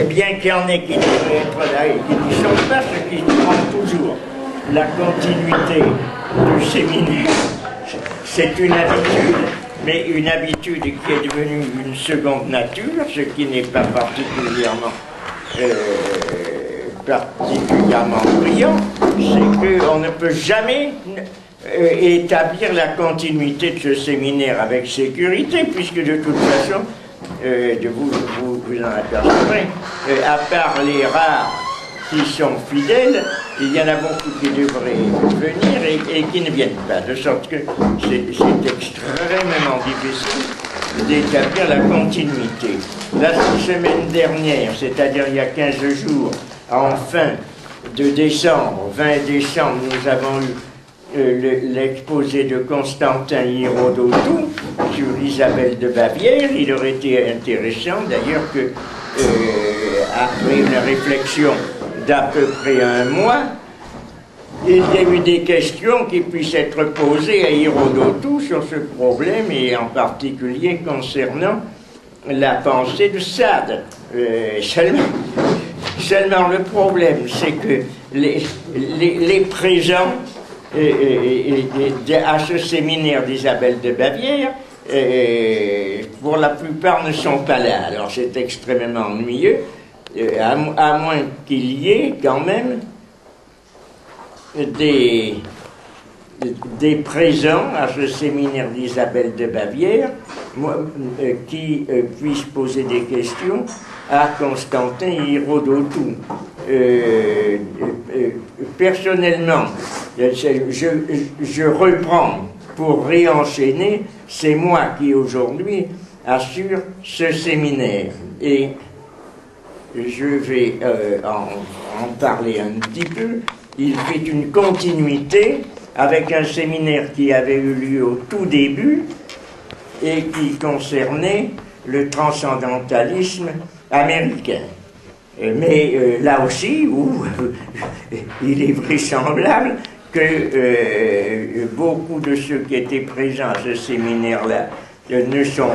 bien qu'il y en ait qui devraient être là et qui n'y sont pas, ce qui prend toujours la continuité du séminaire, c'est une habitude, mais une habitude qui est devenue une seconde nature, ce qui n'est pas particulièrement brillant, c'est qu'on ne peut jamais établir la continuité de ce séminaire avec sécurité, puisque de toute façon, vous en apercevrez, à part les rares qui sont fidèles, il y en a beaucoup qui devraient venir et qui ne viennent pas, de sorte que c'est extrêmement difficile d'établir la continuité. La semaine dernière, c'est-à-dire il y a 15 jours, en fin de décembre, 20 décembre, nous avons eu l'exposé de Constantin Hirodotou sur Isabelle de Bavière. Il aurait été intéressant d'ailleurs que, après une réflexion d'à peu près un mois, il y a eu des questions qui puissent être posées à Hirodotou sur ce problème, et en particulier concernant la pensée de Sade. Seulement le problème, c'est que les présents à ce séminaire d'Isabelle de Bavière, pour la plupart ne sont pas là. Alors c'est extrêmement ennuyeux, à moins qu'il y ait quand même des présents à ce séminaire d'Isabelle de Bavière qui puissent poser des questions à Constantin Hirodotou. Personnellement, je reprends pour réenchaîner, c'est moi qui aujourd'hui assure ce séminaire. Et je vais en parler un petit peu. Il fait une continuité avec un séminaire qui avait eu lieu au tout début et qui concernait le transcendantalisme américain. Mais là aussi, où il est vraisemblable que beaucoup de ceux qui étaient présents à ce séminaire-là ne sont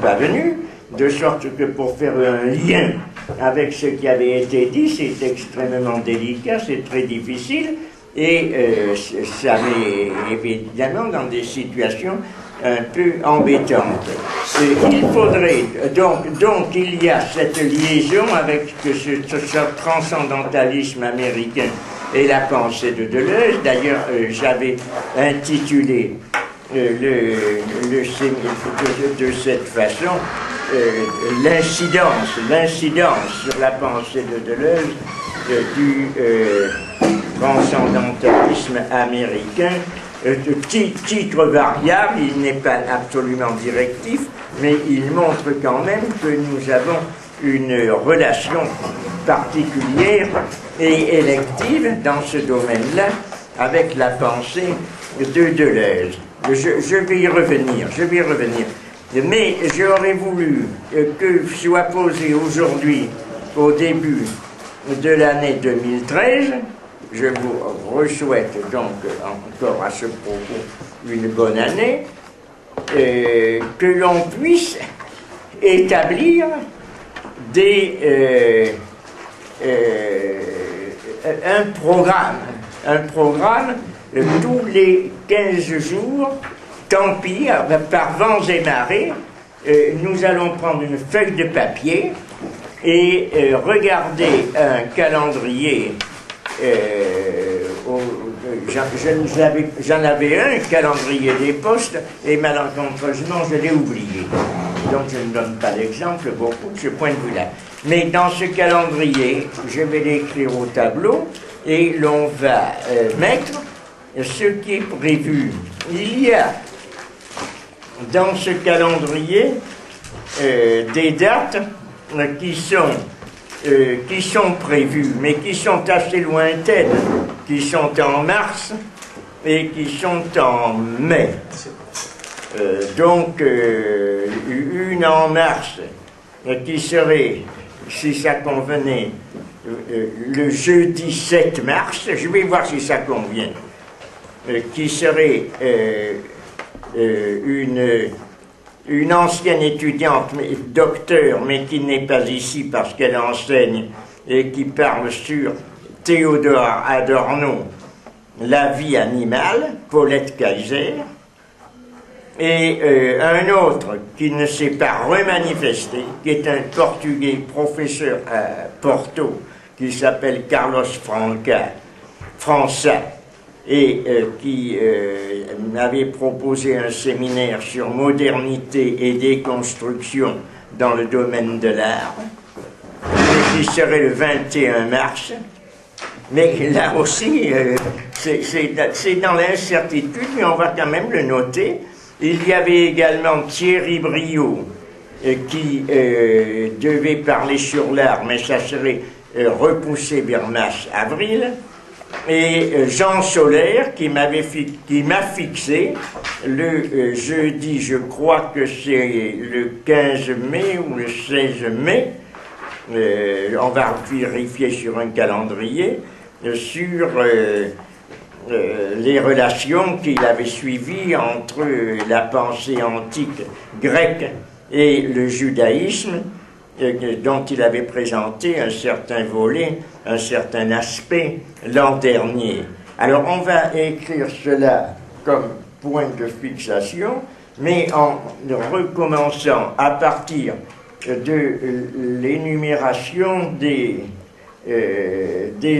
pas venus, de sorte que pour faire un lien avec ce qui avait été dit, c'est extrêmement délicat, c'est très difficile, et ça met évidemment dans des situations un peu embêtantes. Il faudrait, donc il y a cette liaison avec ce transcendantalisme américain et la pensée de Deleuze. D'ailleurs, j'avais intitulé le séminaire de cette façon, l'incidence sur la pensée de Deleuze du transcendantalisme américain. Titre variable, il n'est pas absolument directif, mais il montre quand même que nous avons une relation particulière et élective dans ce domaine-là avec la pensée de Deleuze. Je vais y revenir. Mais j'aurais voulu que soit posé aujourd'hui, au début de l'année 2013, je vous souhaite donc encore à ce propos une bonne année, que l'on puisse établir un programme tous les 15 jours. Tant pis, par vents et marées, nous allons prendre une feuille de papier et regarder un calendrier. J'en avais un calendrier des postes, et malencontreusement je l'ai oublié. Donc je ne donne pas d'exemple beaucoup de ce point de vue-là. Mais dans ce calendrier, je vais l'écrire au tableau, et l'on va mettre ce qui est prévu. Il y a dans ce calendrier des dates qui sont prévues, mais qui sont assez lointaines, qui sont en mars et qui sont en mai. Donc, une en mars qui serait, si ça convenait, le jeudi 7 mars, je vais voir si ça convient, qui serait une ancienne étudiante, docteur, mais qui n'est pas ici parce qu'elle enseigne et qui parle sur Théodore Adorno, La vie animale, Paulette Kaiser, et un autre qui ne s'est pas remanifesté, qui est un Portugais professeur à Porto, qui s'appelle Carlos França, et qui m'avait proposé un séminaire sur modernité et déconstruction dans le domaine de l'art, qui serait le 21 mars. Mais là aussi, c'est dans l'incertitude, mais on va quand même le noter. Il y avait également Thierry Briot qui devait parler sur l'art, mais ça serait repoussé vers mars-avril. Et Jean Solaire qui m'a fixé le jeudi, je crois que c'est le 15 mai ou le 16 mai, on va vérifier sur un calendrier, sur les relations qu'il avait suivies entre la pensée antique grecque et le judaïsme, dont il avait présenté un certain volet, un certain aspect l'an dernier. Alors on va écrire cela comme point de fixation, mais en recommençant à partir de l'énumération des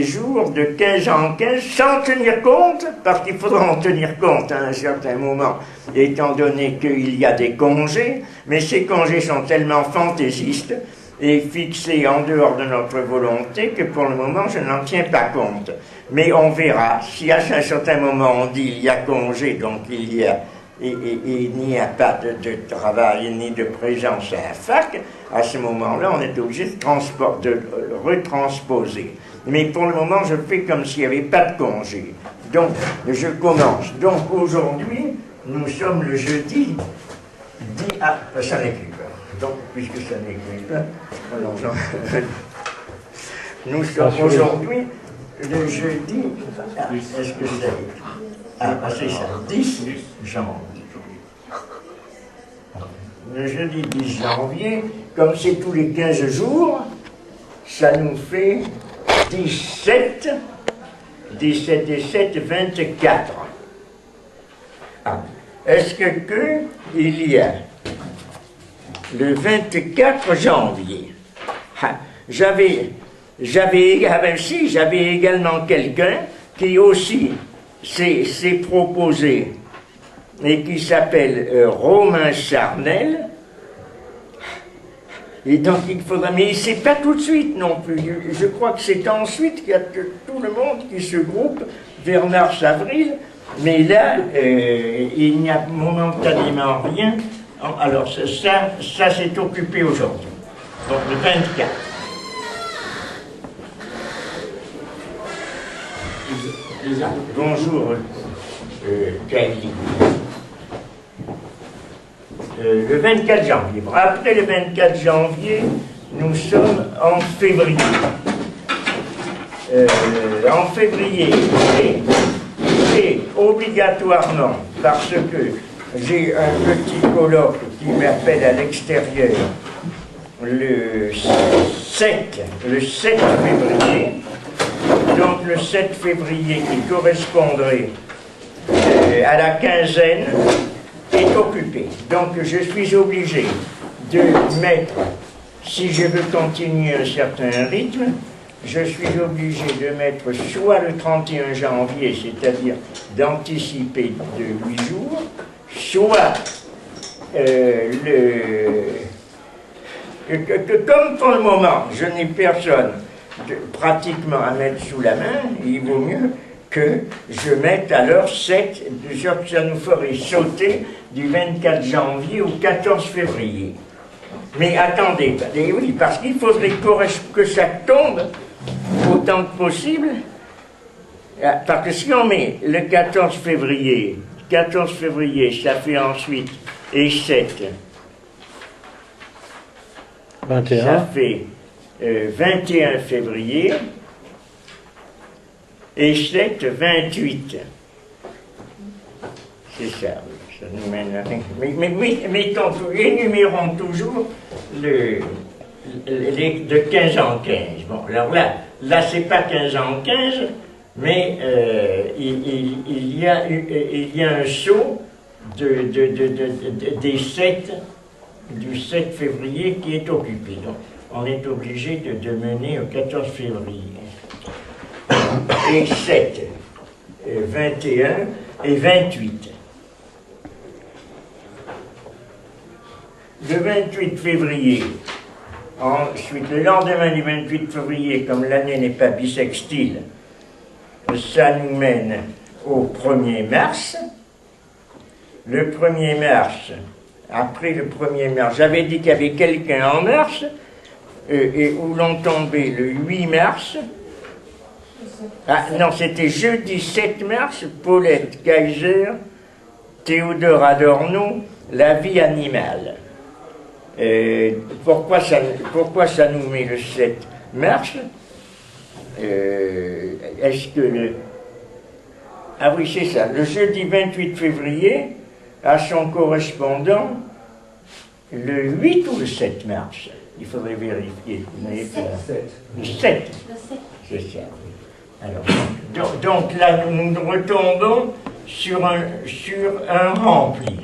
jours de 15 en 15, sans tenir compte, parce qu'il faudra en tenir compte à un certain moment, étant donné qu'il y a des congés, mais ces congés sont tellement fantaisistes et fixés en dehors de notre volonté que pour le moment je n'en tiens pas compte. Mais on verra, si à un certain moment on dit il y a congé, donc il y a il n'y a pas de travail ni de présence à la fac, à ce moment-là, on est obligé de retransposer. Mais pour le moment, je fais comme s'il n'y avait pas de congé. Donc, je commence. Donc, aujourd'hui, nous sommes le jeudi 10... Ah, ça n'écrit pas. Donc, puisque ça n'écrit pas, nous sommes aujourd'hui le jeudi... Ah, est-ce que ça écrit? Ah, c'est ça, 10 janvier. Le jeudi 10 janvier, comme c'est tous les 15 jours, ça nous fait 17 et 7, 24. Ah. Est-ce que il y a le 24 janvier, j'avais également quelqu'un qui aussi s'est proposé et qui s'appelle Romain Charnel. Et donc il faudra, mais c'est pas tout de suite non plus. Je crois que c'est ensuite qu'il y a tout le monde qui se groupe vers mars-avril, mais là il n'y a momentanément rien. Alors ça s'est occupé aujourd'hui. Donc le 24. Bonjour, Kelly. Le 24 janvier. Après le 24 janvier, nous sommes en février. En février, et obligatoirement, parce que j'ai un petit colloque qui m'appelle à l'extérieur le 7 février. Donc le 7 février, qui correspondrait à la quinzaine, est occupé. Donc je suis obligé de mettre, si je veux continuer un certain rythme, je suis obligé de mettre soit le 31 janvier, c'est-à-dire d'anticiper de 8 jours, soit comme pour le moment, je n'ai personne pratiquement à mettre sous la main, il vaut mieux que je mette alors 7, ça nous ferait sauter du 24 janvier au 14 février. Mais attendez, oui, parce qu'il faudrait que ça tombe autant que possible, parce que si on met le 14 février, ça fait ensuite, et 7, 21. Ça fait 21 février, et 7, 28. C'est ça, oui. Ça nous mène à rien. Mais énumérons toujours les de 15 en 15. Bon, alors là c'est pas 15 en 15, mais il y a un saut des 7, du 7 février qui est occupé. Donc, on est obligé de mener au 14 février. Et 7, 21 et 28. Le 28 février, ensuite, le lendemain du 28 février, comme l'année n'est pas bissextile, ça nous mène au 1er mars. Le 1er mars, après le 1er mars, j'avais dit qu'il y avait quelqu'un en mars, et où l'on tombait le 8 mars. Ah non, c'était jeudi 7 mars, Paulette Kaiser, Théodore Adorno, La vie animale. Pourquoi ça nous met le 7 mars? Est-ce que le... Ah oui, c'est ça. Le jeudi 28 février a son correspondant le 8 ou le 7 mars? Il faudrait vérifier. Le 7. C'est ça. Alors, donc là, nous retombons sur un rempli.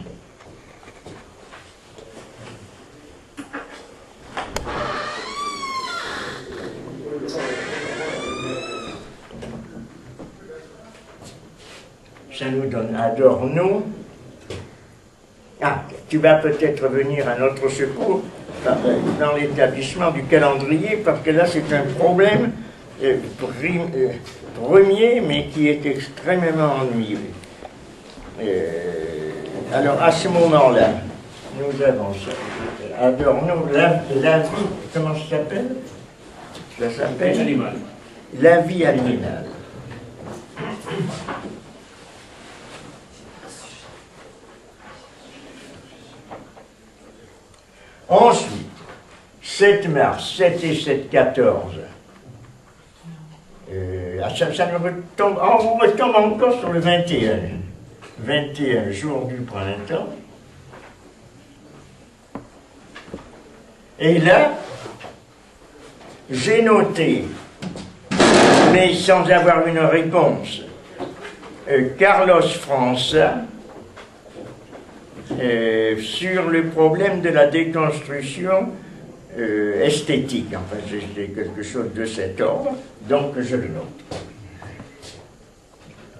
Ça nous donne Adorno. Ah, tu vas peut-être venir à notre secours dans l'établissement du calendrier, parce que là c'est un problème premier, mais qui est extrêmement ennuyeux. Alors à ce moment-là, nous avons ça. Adorno, la vie, comment ça s'appelle? Ça s'appelle La vie animale. Ensuite, 7 mars, 7 et 7, 14. Ça nous retombe, on retombe encore sur le 21. 21, jour du printemps. Et là, j'ai noté, mais sans avoir une réponse, Carlos França, sur le problème de la déconstruction esthétique. Enfin, c'est quelque chose de cet ordre, donc je le note.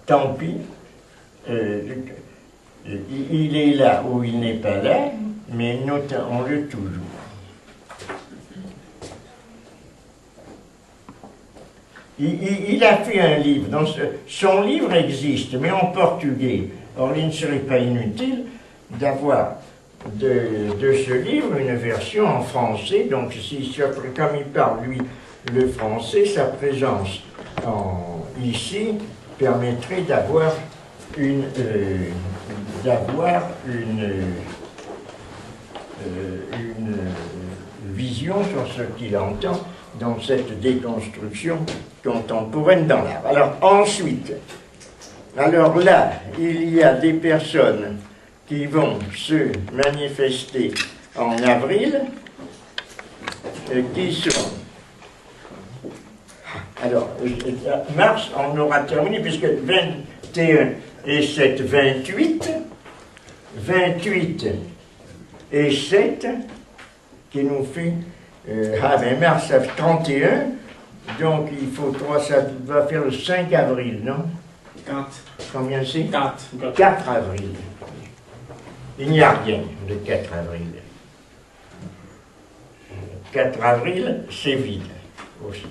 Tant pis, il est là ou il n'est pas là, mais notons-le toujours. Il a fait un livre, son livre existe, mais en portugais. Or, il ne serait pas inutile d'avoir de ce livre une version en français. Donc, comme il parle, lui, le français, sa présence ici permettrait d'avoir une vision sur ce qu'il entend dans cette déconstruction contemporaine dans l'art. Alors, ensuite, alors là, il y a des personnes qui vont se manifester en avril, qui sont... Alors, mars, on aura terminé, puisque 21 et 7, 28, 28 et 7, qui nous fait... ben mars, ça fait 31, donc il faut 3, ça va faire le 5 avril, non? 4. Combien c'est? 4. 4 avril. Il n'y a rien le 4 avril. 4 avril, c'est vide aussi.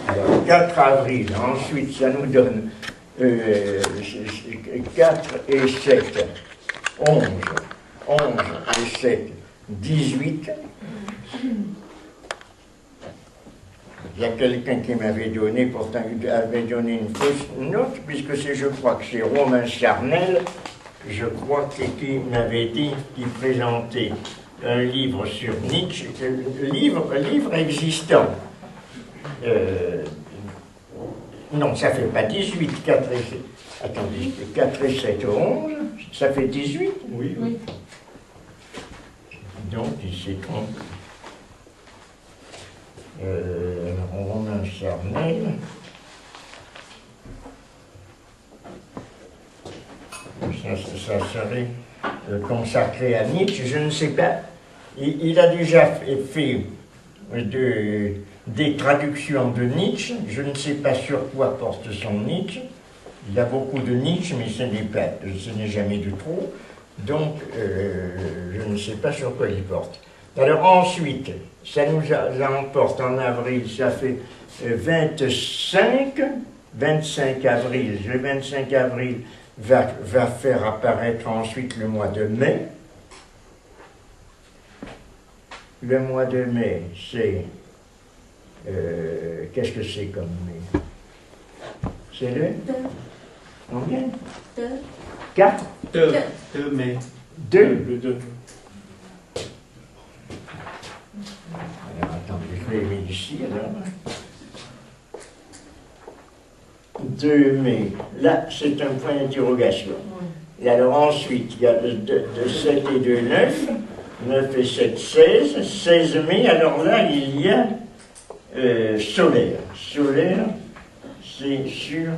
Alors, 4 avril, ensuite, ça nous donne 4 et 7, 11. 11 et 7, 18. Il y a quelqu'un qui m'avait donné, pourtant il avait donné une fausse note, puisque je crois que c'est Romain Charnel, je crois qui m'avait dit qu'il présentait un livre sur Nietzsche, livre existant. Non, ça fait pas 18, 4 et 7. Attendez, 4 et 7, 11, ça fait 18. Oui, oui. Donc, il s'est trompé. Romain Charnel. Ça serait consacré à Nietzsche, je ne sais pas. Il a déjà fait des traductions de Nietzsche, je ne sais pas sur quoi porte son Nietzsche. Il y a beaucoup de Nietzsche, mais ce n'est jamais de trop. Donc, je ne sais pas sur quoi il porte. Alors ensuite, ça nous emporte en avril, ça fait 25 avril. Le 25 avril va faire apparaître ensuite le mois de mai. Le mois de mai, c'est... qu'est-ce que c'est comme mai? C'est le... Combien? 4? 2 mai. 2? Le 2. Alors, attendez, je vais mettre ici, alors. 2 mai. Là, c'est un point d'interrogation. Et alors, ensuite, il y a de 7 et 2, 9. 9 et 7, 16. 16 mai, alors là, il y a solaire. Solaire, c'est sur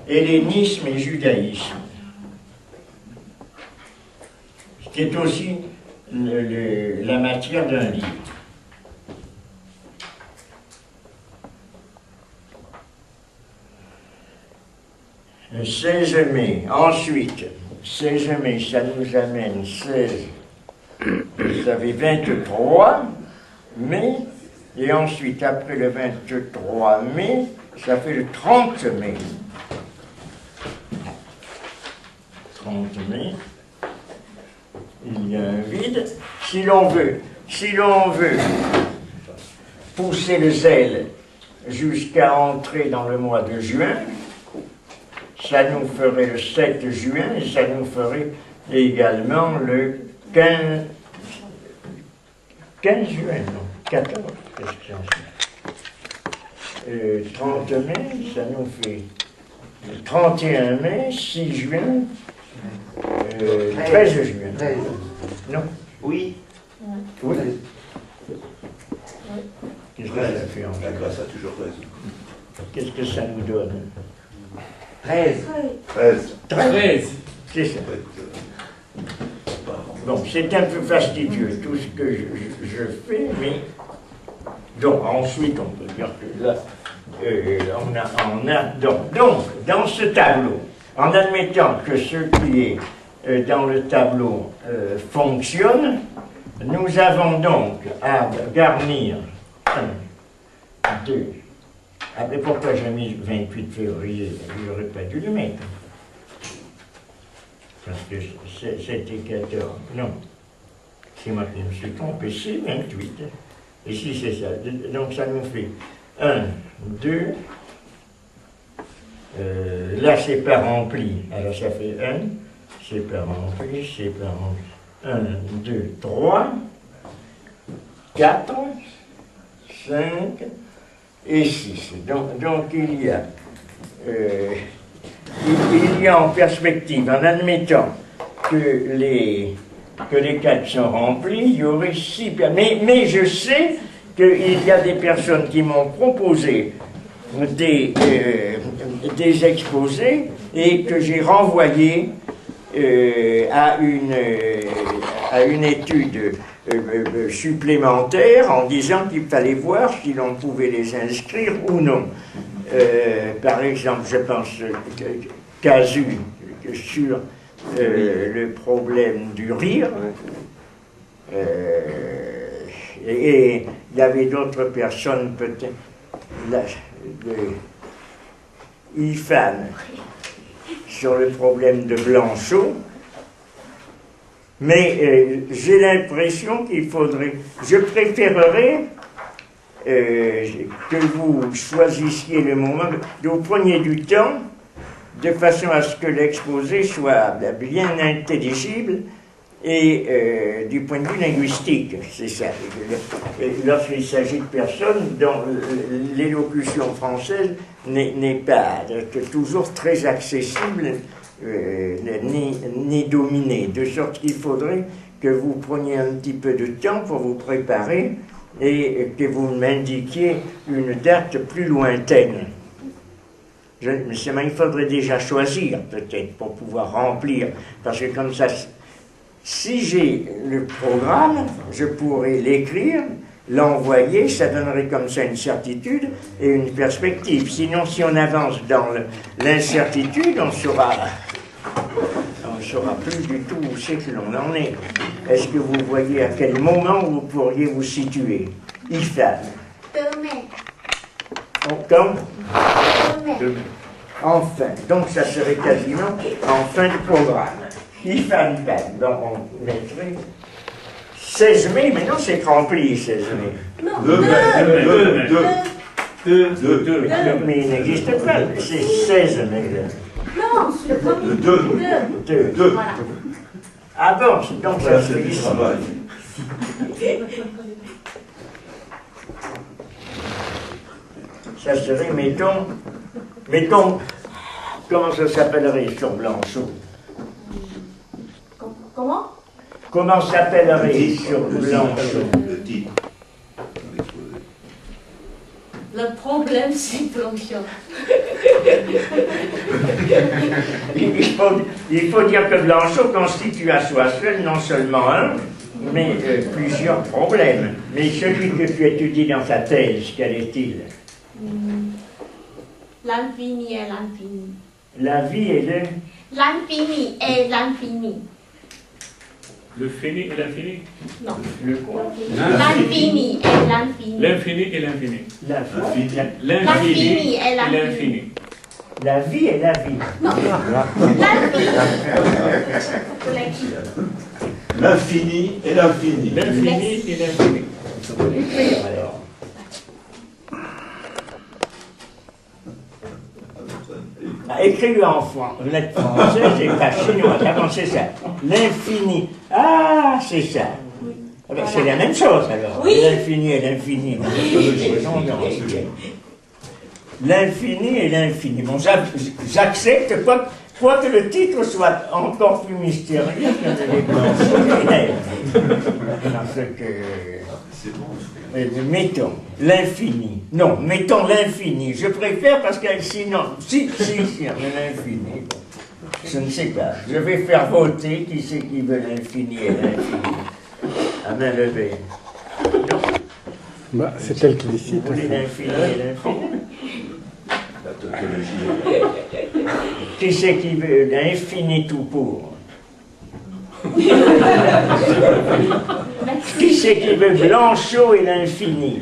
hellénisme et judaïsme. Ce qui est aussi la matière d'un livre. 16 mai. Ensuite, 16 mai, ça nous amène 16. Vous avez 23 mai. Et ensuite, après le 23 mai, ça fait le 30 mai. 30 mai. Il y a un vide. Si l'on veut pousser le zèle jusqu'à entrer dans le mois de juin, ça nous ferait le 7 juin et ça nous ferait également le 15 juin, non, 14, qu'est-ce que c'est 30 mai, ça nous fait 31 mai, 6 juin, 13 juin. 13. Non? Oui. Oui. Qu'est-ce que ça fait en La fait? grâce a toujours raison. Qu'est-ce que ça nous donne? 13. 13. 13. C'est ça. Bon, c'est un peu fastidieux tout ce que je fais, mais donc ensuite on peut dire que là, donc, dans ce tableau, en admettant que ce qui est dans le tableau fonctionne, nous avons donc à garnir 1, 2. Après, pourquoi j'ai mis 28 février? Je n'aurais pas dû le mettre. Parce que c'était 14. Non. C'est moi qui me suis trompé. C'est 28. Et si c'est ça. Donc ça nous fait 1, 2. Là, c'est pas rempli. Alors ça fait 1. C'est pas rempli. C'est pas rempli. 1, 2, 3. 4. 5. Et 6. Donc il y a en perspective, en admettant que les 4 sont remplis, il y aurait 6 personnes. Mais je sais qu'il y a des personnes qui m'ont proposé des exposés et que j'ai renvoyé à une étude supplémentaire en disant qu'il fallait voir si l'on pouvait les inscrire ou non. Par exemple, je pense Casu sur le problème du rire, et il y avait d'autres personnes, peut-être, Ifan sur le problème de Blanchot. Mais j'ai l'impression qu'il faudrait... Je préférerais que vous choisissiez le moment, que vous preniez du temps, de façon à ce que l'exposé soit bien intelligible Et du point de vue linguistique, c'est ça. Lorsqu'il s'agit de personnes dont l'élocution française n'est pas toujours très accessible ni dominée, de sorte qu'il faudrait que vous preniez un petit peu de temps pour vous préparer et que vous m'indiquiez une date plus lointaine. Il faudrait déjà choisir, peut-être, pour pouvoir remplir, parce que comme ça, si j'ai le programme, je pourrais l'écrire, l'envoyer, ça donnerait comme ça une certitude et une perspective. Sinon, si on avance dans l'incertitude, on saura plus du tout où c'est que l'on en est. Est-ce que vous voyez à quel moment vous pourriez vous situer? Ifan. Demain. Comme Demain. Enfin. Donc ça serait quasiment en fin de programme. Ifan. Donc on mettrait 16 mai, mais non, c'est rempli 16 mai. Non. Deux. Mais il n'existe pas, c'est 16 mai. Non, le premier. Deux. Voilà. Ah bon, donc ça serait ici. Ça serait, mettons, comment ça s'appellerait sur Blanchot? Comment? Comment s'appellerait sur Blanchot? Le titre. Le problème, c'est Blanchot. Il faut dire que Blanchot constitue à soi seul non seulement un, mais plusieurs problèmes. Mais celui que tu étudies dans ta thèse, quel est-il? L'infini et l'infini. La vie est le... L'infini et l'infini. Le fini et l'infini. Non. Le quoi? L'infini et l'infini. L'infini et l'infini. La foi. L'infini et et l'infini. l'infini. La vie est la vie. Non. L'infini. L'infini et l'infini. L'infini et l'infini. Il faut l'écrire alors. Écris-le en lettre française et pas chinoise. Avant, c'est ça. L'infini. Ah, c'est ça. Ah ben, c'est la même chose alors. Oui. L'infini et l'infini. L'infini et l'infini. Bon, j'accepte, quoi que le titre soit encore plus mystérieux que les blancs. Parce que... mettons l'infini. Non, mettons l'infini. Je préfère parce que sinon, si, l'infini. Je ne sais pas. Je vais faire voter qui c'est qui veut l'infini et l'infini. À main levée. Non. Bah, c'est elle qui décide. Vous voulez l'infini et l'infini? La tautologie. Qui c'est qui veut l'infini tout pour? Qui c'est qui veut Blanchot et l'infini?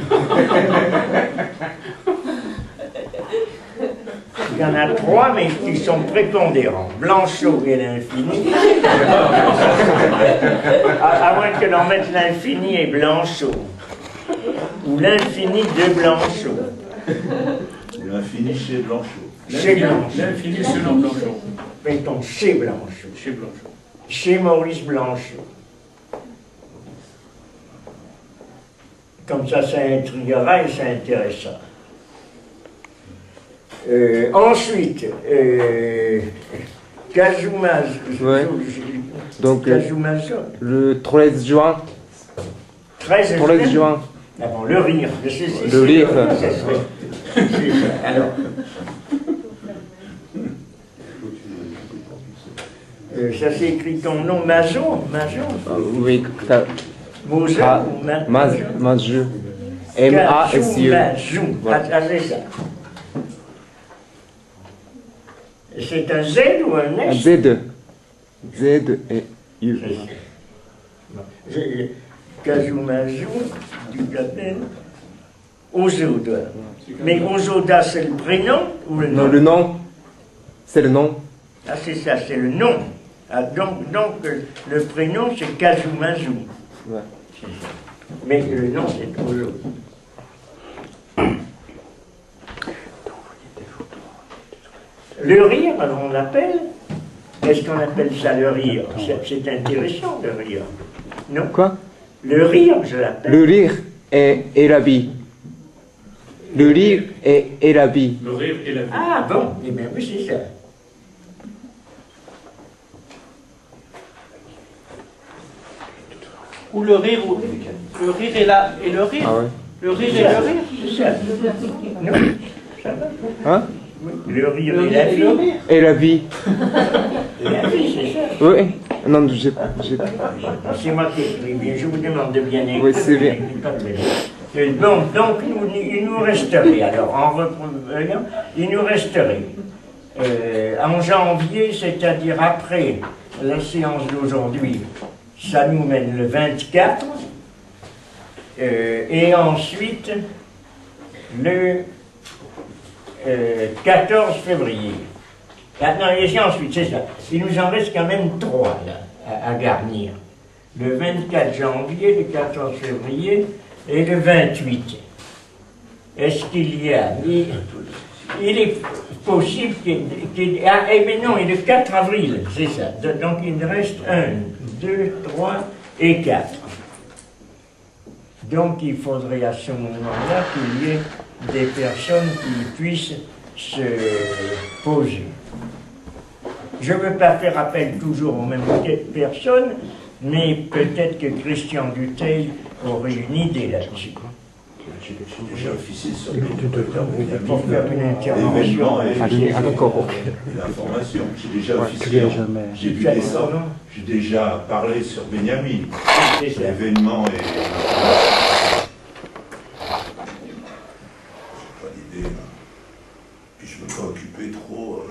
Il y en a trois, mais qui sont prépondérants. Blanchot et l'infini. À moins que l'on mette l'infini et Blanchot. Ou l'infini de Blanchot. L'infini chez Blanchot. Chez Blanchot. L'infini selon Blanchot. Mettons chez Blanchot. Chez Blanchot. Chez Maurice Blanchot. Comme ça intriguera et ça intéressera. Ensuite, Kazuma, Ouais. Donc, Kazumazo, le 13 juin. 13 juin. Ah bon, le rire. Le rire. C'est ça. Alors, ça s'écrit ton nom, Mazo? Oui, Mozo ou Mazou. M-A-S-U. Mazou. Voilà. Ah, c'est ça. C'est un Z ou un Un S? Z. Z et U. Kazumazu, tu t'appelles Ozoda. Mais Ozoda, c'est le prénom ou le nom? Non, le nom. C'est le nom. Ah, c'est ça, c'est le nom. Ah, donc, le prénom, c'est Kazumazu. Ouais. Mais le nom, c'est Ozoda. Le rire, alors on l'appelle Est-ce qu'on appelle ça le rire? C'est intéressant, le rire. Non? Quoi? Le rire, je l'appelle. Le rire est la vie. Le rire est la vie. Le rire et la vie. Ah bon, eh bien oui, c'est ça. Ou le rire et le rire. Ah ouais. Le rire et le rire. C'est ça. Non, ça va. Hein? Oui. Le rire Le et la rire et vie. le rire. Et la vie. La vie, c'est ça. Oui. Non, j'ai... C'est moi qui écris bien, je vous demande de bien écrire. Oui, c'est bien. Bon, donc il nous resterait, alors en reprenant, il nous resterait en janvier, c'est-à-dire après la séance d'aujourd'hui, ça nous mène le 24, et ensuite le 14 février. Ah, non, et ensuite, c'est ça. Il nous en reste quand même 3 là, à garnir. Le 24 janvier, le 14 février et le 28. Est-ce qu'il y a... Il est possible qu'il... Ah, eh bien non, il est le 4 avril, c'est ça. Donc il nous reste 1, 2, 3 et 4. Donc il faudrait à ce moment-là qu'il y ait des personnes qui puissent se poser. Je ne veux pas faire appel toujours aux mêmes personnes, mais peut-être que Christian Dutheil aurait une idée là-dessus. J'ai déjà officié sur Pour faire une intervention. l'événement Ah, d'accord, ok. et l'information. J'ai déjà Ouais, officié. jamais. J'ai vu des sortes. J'ai déjà parlé sur Benjamin. C'est ça. L'événement et l'information. J'ai pas d'idée. Puis je ne veux pas occuper trop.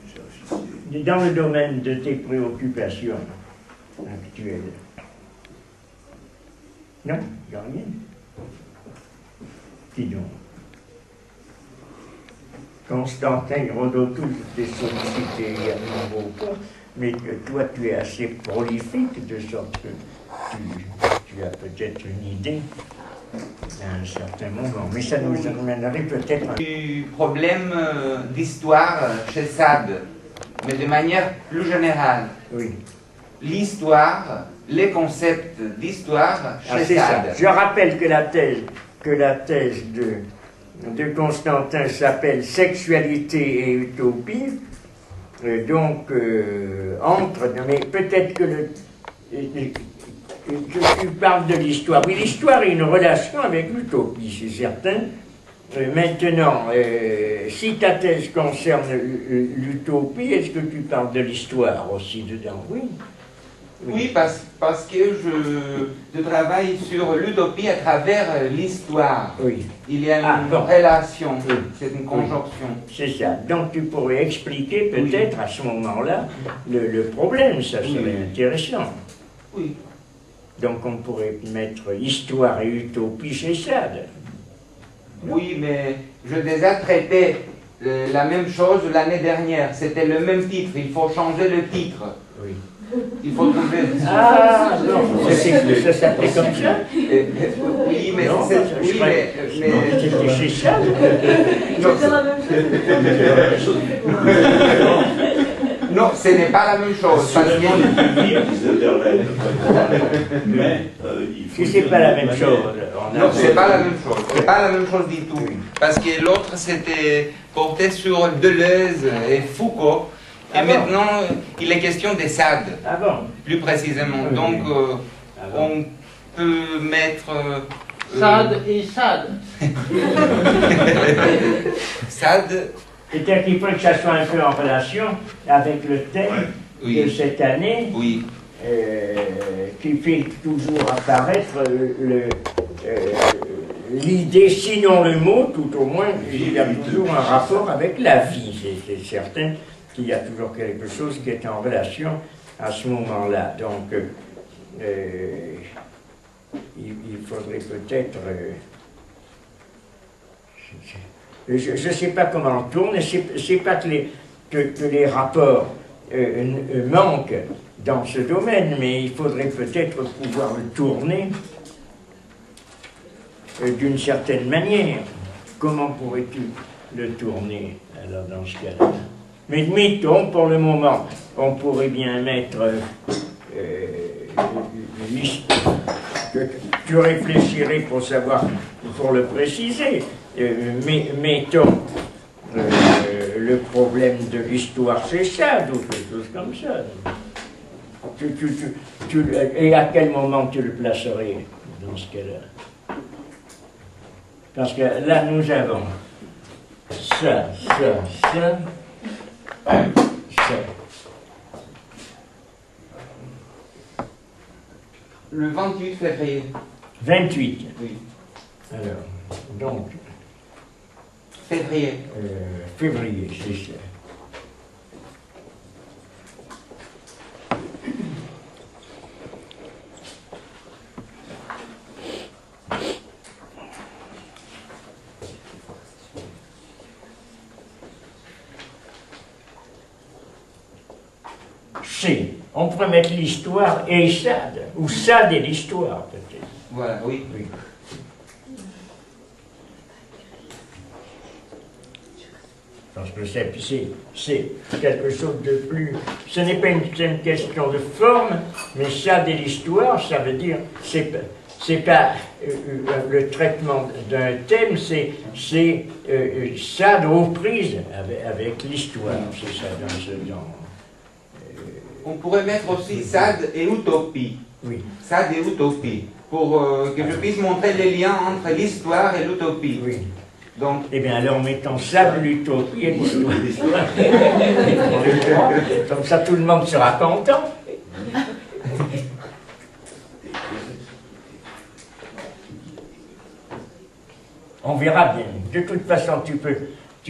J'ai officié. Dans le domaine de tes préoccupations actuelles. Non, il n'y a rien. Dis donc. Constantin Rodotouche t'est sollicité il y a de nouveau pas, mais que toi tu es assez prolifique de sorte que tu as peut-être une idée à un certain moment. Mais ça nous amènerait peut-être Du problème d'histoire chez Sade, mais de manière plus générale. Oui. L'histoire, les concepts d'histoire Ah, chez c'est ça. Sade. Je rappelle que la thèse de Constantin s'appelle Sexualité et Utopie. Mais peut-être que tu parles de l'histoire. Oui, l'histoire a une relation avec l'utopie, c'est certain. Maintenant, si ta thèse concerne l'utopie, est-ce que tu parles de l'histoire aussi dedans? Oui. Oui, parce que je travaille sur l'utopie à travers l'histoire. Oui. Il y a une bon. relation, Oui. c'est une conjonction. C'est ça. Donc tu pourrais expliquer peut-être à ce moment-là le problème, ça serait intéressant. Oui. Donc on pourrait mettre histoire et utopie chez Sade. Oui, mais je déjà traité la même chose l'année dernière. C'était le même titre. Il faut changer le titre. Oui. Il faut trouver. Ah non, ça s'appelait comme ça. Oui, mais Non, c'est. je Oui, croyais- mais. non, c'était chez Sade. Non, ce n'est pas la même chose. Parce Assurément, que- les plus vite, disait Verlaine, mais il faut Si c'est dire pas la de même manière. chose. on a- Non, c'est pas la même chose. C'est pas la même chose du tout. Parce que l'autre c'était porté sur Deleuze et Foucault. Et Ah bon? maintenant, il est question des Sade, Ah bon? plus précisément. Oui, Donc, Ah bon? on peut mettre. Sade et Sade. Sade, C'est-à-dire qu'il faut que ça soit un peu en relation avec le thème oui. de cette année. Oui. Qui fait toujours apparaître l'idée, sinon le mot, tout au moins, il y a toujours un rapport avec la vie. C'est certain qu'il y a toujours quelque chose qui est en relation à ce moment-là. Donc, il faudrait peut-être... je ne sais pas comment on tourne, c'est pas que les rapports manquent dans ce domaine, mais il faudrait peut-être pouvoir le tourner d'une certaine manière. Comment pourrais-tu le tourner, alors, dans ce cas-là. Mais mettons, pour le moment, on pourrait bien mettre tu réfléchirais pour savoir, pour le préciser, mais mettons le problème de l'histoire, c'est ça, ou quelque chose comme ça. Et à quel moment tu le placerais dans ce cas-là? Parce que là, nous avons ça. Le 28 février. 28. Oui. Alors, donc, Février. février, c'est ça. C. On pourrait mettre l'histoire et Sade, ou Sade et l'histoire, peut-être. Voilà, oui. Oui. Parce que c'est quelque chose de plus... Ce n'est pas une question de forme, mais Sade et l'histoire, ça veut dire... C'est pas le traitement d'un thème, c'est Sade aux prises avec l'histoire. C'est ça dans ce genre. On pourrait mettre aussi Sade et utopie. Oui. Sade et utopie. Pour que je puisse montrer les liens entre l'histoire et l'utopie. Oui. Donc, Eh bien, alors mettons Sade, l'utopie et l'histoire. Comme ça, tout le monde sera content. On verra bien. De toute façon, tu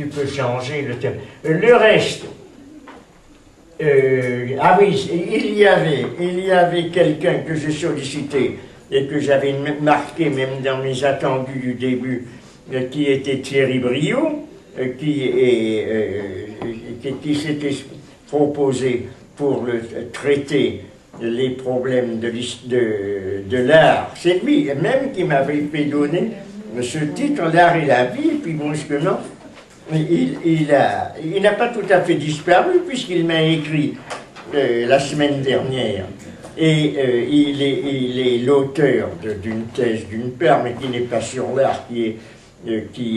peux changer le thème. Le reste... ah oui, il y avait quelqu'un que j'ai sollicité et que j'avais marqué même dans mes attendus du début, qui était Thierry Briot, qui s'était proposé pour traiter les problèmes de l'art. C'est lui même qui m'avait fait donner ce titre, L'art et la vie, et puis brusquement, il n'a pas tout à fait disparu puisqu'il m'a écrit la semaine dernière. Et il est l'auteur d'une thèse d'une part, mais qui n'est pas sur l'art, qui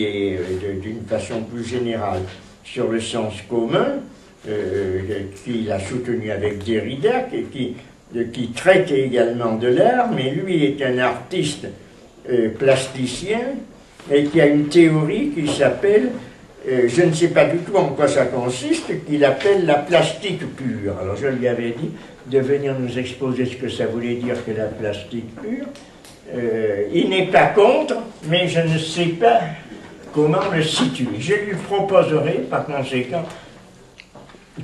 est d'une façon plus générale sur le sens commun, qu'il a soutenu avec Derrida, qui traite également de l'art, mais lui est un artiste plasticien et qui a une théorie qui s'appelle... je ne sais pas du tout en quoi ça consiste, qu'il appelle la plastique pure. Alors je lui avais dit de venir nous exposer ce que ça voulait dire que la plastique pure. Il n'est pas contre, mais je ne sais pas comment le situer. Je lui proposerai, par conséquent,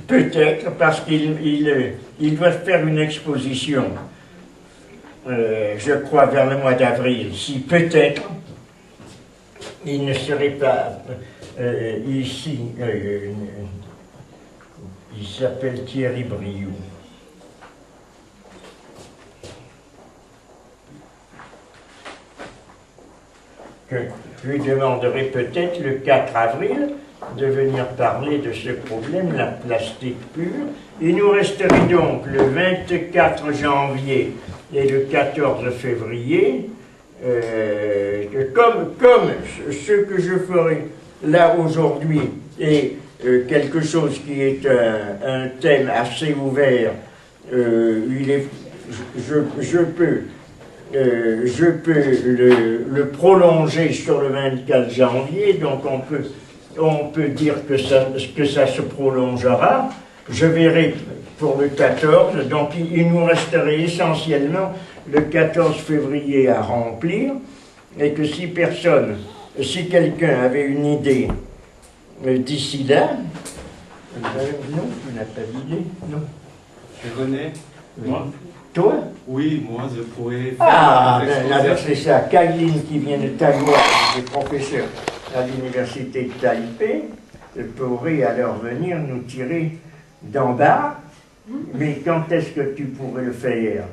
peut-être, parce qu'il doit faire une exposition, je crois vers le mois d'avril, si peut-être il ne serait pas... ici, il s'appelle Thierry Briot. Que je lui demanderai peut-être le 4 avril de venir parler de ce problème, la plastique pure. Il nous resterait donc le 24 janvier et le 14 février, comme ce que je ferai là aujourd'hui est quelque chose qui est un thème assez ouvert. Je peux le prolonger sur le 24 janvier, donc on peut dire que ça se prolongera. Je verrai pour le 14, donc il nous resterait essentiellement le 14 février à remplir, et que si quelqu'un avait une idée d'ici là, non, tu n'as pas d'idée, non. Je connais. Moi. Toi? Oui, moi je pourrais faire Ah, une alors c'est ça, Kailine qui vient de Taïwan, qui est professeur à l'université de Taipei, pourrait alors venir nous tirer d'en bas, mais quand est-ce que tu pourrais le faire?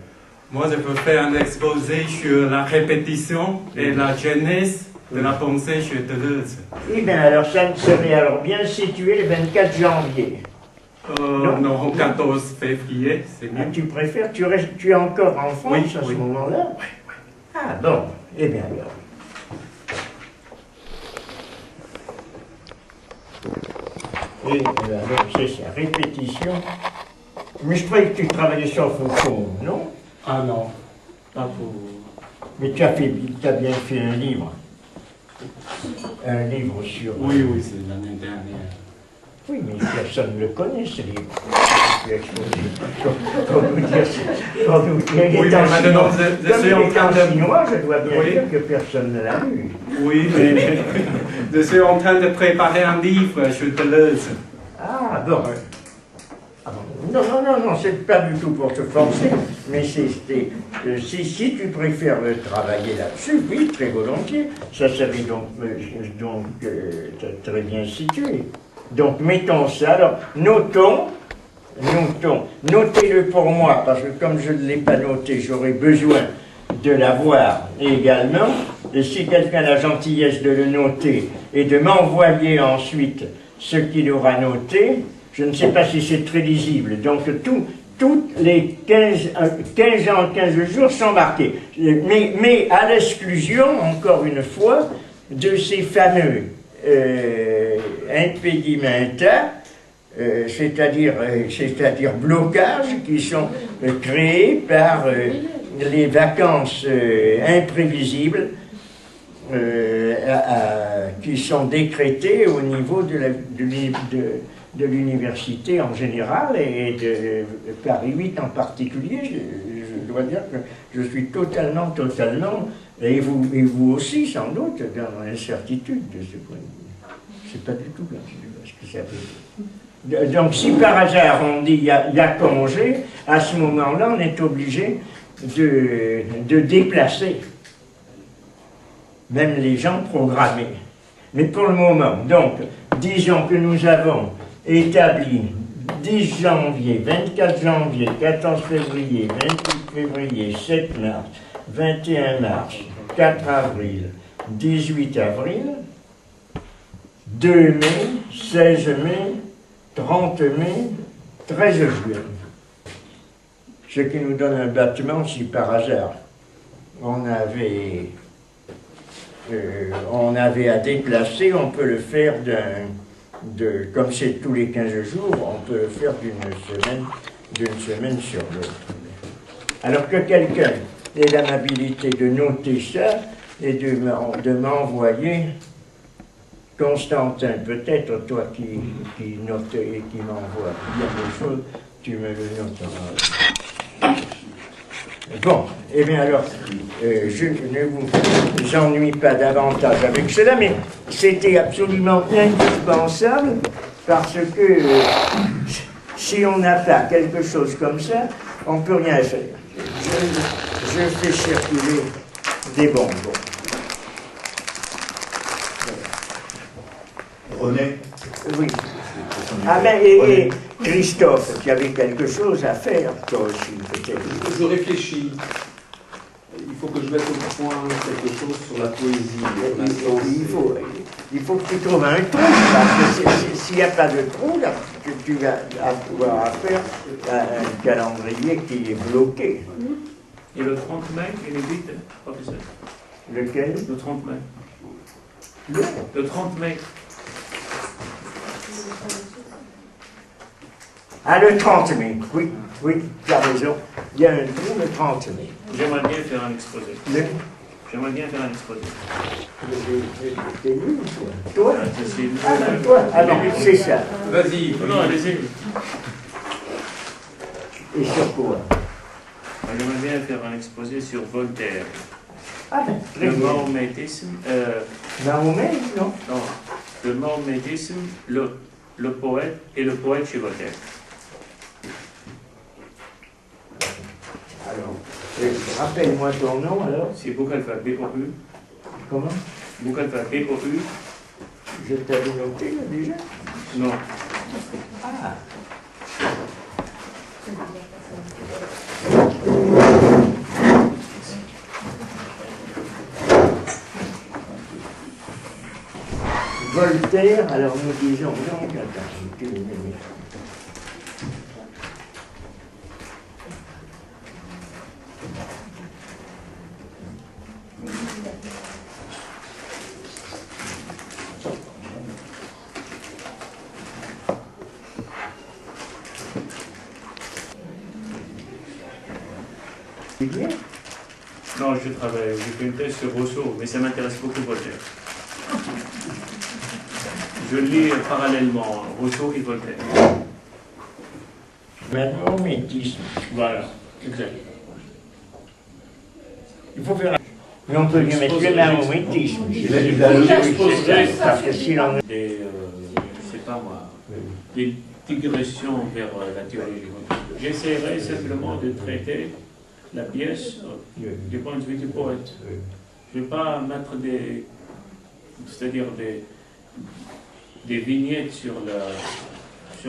Moi je peux faire un exposé sur la répétition et la genèse de la pensée chez Deleuze. Eh bien, alors ça serait alors bien situé le 24 janvier. Non, 14 février, c'est Ah, mieux. tu préfères, tu es encore en France Oui, à ce oui. moment-là? Ah bon, eh bien alors. Et alors c'est ça, répétition. Mais je croyais que tu travaillais sur Foucault, non? Ah non, pas pour... Mais tu as bien fait un livre. Un livre sur... Oui, oui, c'est l'année dernière. Oui, mais personne ne le connaît, ce livre. Tu as exposé. Pour nous dire, il Oui, est en mais maintenant, chinois. je Comme suis il en est train en de... chinois, je dois bien Oui. dire que personne ne l'a lu. Oui, mais je suis en train de préparer un livre chez Deleuze. Ah, bon. Ah bon. Non, c'est pas du tout pour te forcer, mais si tu préfères travailler là-dessus, oui, très volontiers, ça serait donc très bien situé. Donc, mettons ça, alors, notez-le pour moi, parce que comme je ne l'ai pas noté, j'aurais besoin de l'avoir également, et si quelqu'un a la gentillesse de le noter, et de m'envoyer ensuite ce qu'il aura noté, je ne sais pas si c'est très lisible, donc toutes les 15 jours sont marqués, mais à l'exclusion, encore une fois, de ces fameux impedimenta, c'est-à-dire blocages qui sont créés par les vacances imprévisibles qui sont décrétées au niveau de l'université en général et de Paris 8 en particulier. Je dois dire que je suis totalement, et vous aussi sans doute, dans l'incertitude de ce point de vue. C'est pas du tout ce que ça veut dire. Donc si par hasard on dit il y a congé, à ce moment-là on est obligé de déplacer même les gens programmés. Mais pour le moment, donc, disons que nous avons établi 10 janvier, 24 janvier, 14 février, 28 février, 7 mars, 21 mars, 4 avril, 18 avril, 2 mai, 16 mai, 30 mai, 13 juin. Ce qui nous donne un battement si par hasard on avait à déplacer, on peut le faire comme c'est tous les 15 jours, on peut le faire d'une semaine sur l'autre. Alors que quelqu'un ait l'amabilité de noter ça et de m'envoyer, Constantin, peut-être toi qui note et qui m'envoie bien des choses, tu me le noteras. Bon, eh bien alors, je ne vous ennuie pas davantage avec cela, mais c'était absolument indispensable parce que si on n'a pas quelque chose comme ça, on ne peut rien faire. Je fais circuler des bonbons. René, Oui. Ah ben, et Christophe, tu avais quelque chose à faire, toi aussi, peut-être. Je réfléchis. Il faut que je mette au point quelque chose sur la poésie. Il faut que tu trouves un trou, parce que s'il n'y a pas de trou, là, tu vas avoir affaire à un calendrier qui est bloqué. Et le 30 mai, il est vite, professeur. Lequel? Le 30 mai. Le 30 mai. Ah, le 30 mai, oui, tu as raison. Il y a un trou le 30 mai. J'aimerais bien faire un exposé. J'aimerais bien faire un exposé. T'es nul, toi? Toi? C'est Ah, ben, toi, alors, c'est ça. Vas-y. Non, allez-y. Et sur quoi? J'aimerais bien faire un exposé sur Voltaire. Ah, ben, très Le bien. mahométisme, Mahomet, non? non, le mahométisme, le poète et le poète chez Voltaire. Alors, rappelle-moi ton nom, alors. C'est Boukalfa, B-O-U. Comment? Boukalfa, B-O-U. Je t'avais noté, là, déjà? Non. Ah. Voltaire, alors nous disons donc, attends, Non, je fais une thèse sur Rousseau, mais ça m'intéresse beaucoup Voltaire. Je lis parallèlement Rousseau et Voltaire. Mahométisme. Voilà, exact. Il faut faire. Mais on peut lui mettre le mahométisme. Parce que si l'on. Je sais pas moi, des digressions vers la théologie. J'essaierai simplement de traiter la pièce du point de vue du poète. Je ne vais pas mettre c'est-à-dire des vignettes sur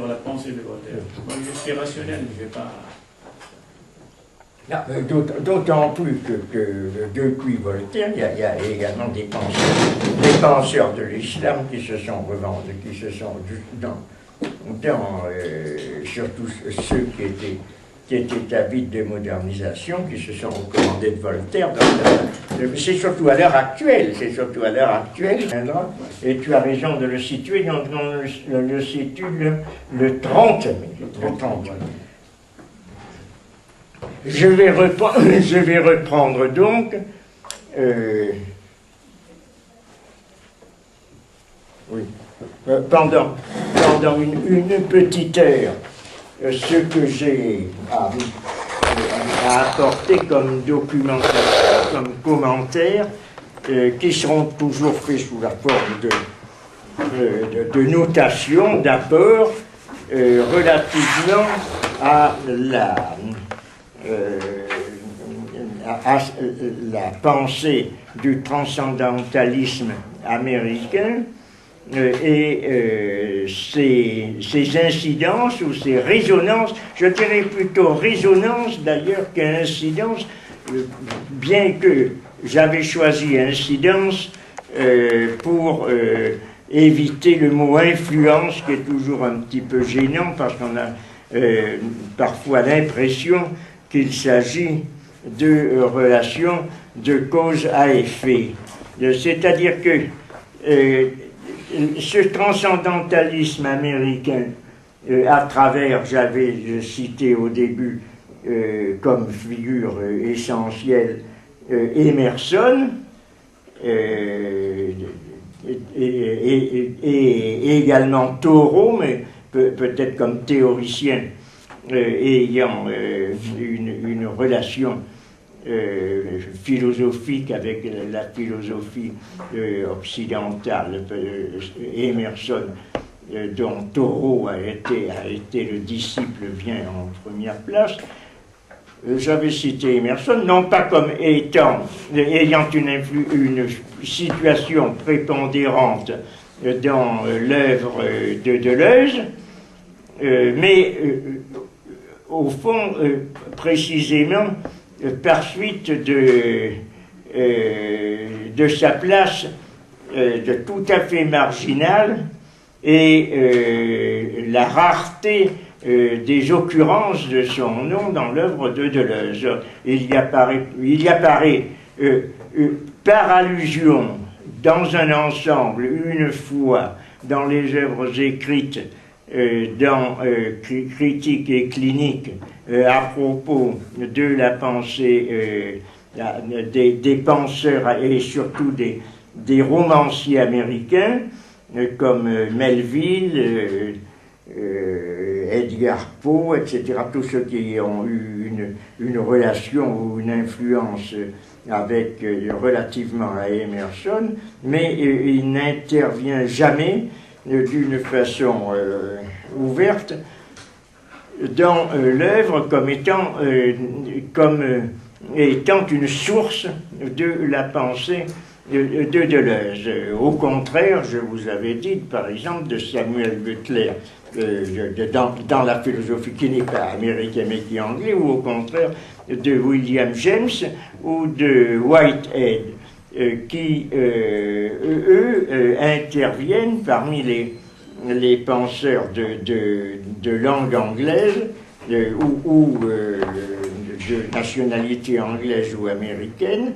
la pensée de Voltaire. Moi, je suis rationnel, je ne vais pas... D'autant plus que depuis Voltaire, il y a également des penseurs de l'islam qui se sont revendus, surtout ceux qui étaient avides de modernisation, qui se sont recommandés de Voltaire. C'est surtout à l'heure actuelle, et tu as raison de le situer, donc on le situe le 30 mai. Je vais reprendre donc pendant une petite heure ce que j'ai à apporter comme documentation, comme commentaires, qui seront toujours faits sous la forme de notations, d'apports relativement à la pensée du transcendantalisme américain et ses incidences ou ses résonances, je dirais plutôt résonance d'ailleurs qu'incidence, bien que j'avais choisi incidence pour éviter le mot influence qui est toujours un petit peu gênant parce qu'on a parfois l'impression qu'il s'agit de relations de cause à effet. C'est-à-dire que ce transcendantalisme américain, à travers, j'avais cité au début comme figure essentielle Emerson, et également Thoreau, mais peut-être comme théoricien ayant une relation philosophique avec la philosophie occidentale, Emerson, dont Thoreau a été le disciple, vient en première place. J'avais cité Emerson, non pas comme ayant une situation prépondérante dans l'œuvre de Deleuze, mais au fond, précisément, par suite de sa place de tout à fait marginale et la rareté des occurrences de son nom dans l'œuvre de Deleuze. Il y apparaît par allusion dans un ensemble, une fois, dans les œuvres écrites dans Critique et Clinique à propos de la pensée des penseurs et surtout des romanciers américains comme Melville, Edgar Poe, etc., tous ceux qui ont eu une relation ou une influence avec relativement à Emerson, mais il n'intervient jamais d'une façon ouverte dans l'œuvre comme étant une source de la pensée de Deleuze. Au contraire, je vous avais dit, par exemple, de Samuel Butler, dans la philosophie qui n'est pas américaine mais qui est anglaise, ou au contraire de William James ou de Whitehead. qui, eux, interviennent parmi les penseurs de langue anglaise ou de nationalité anglaise ou américaine,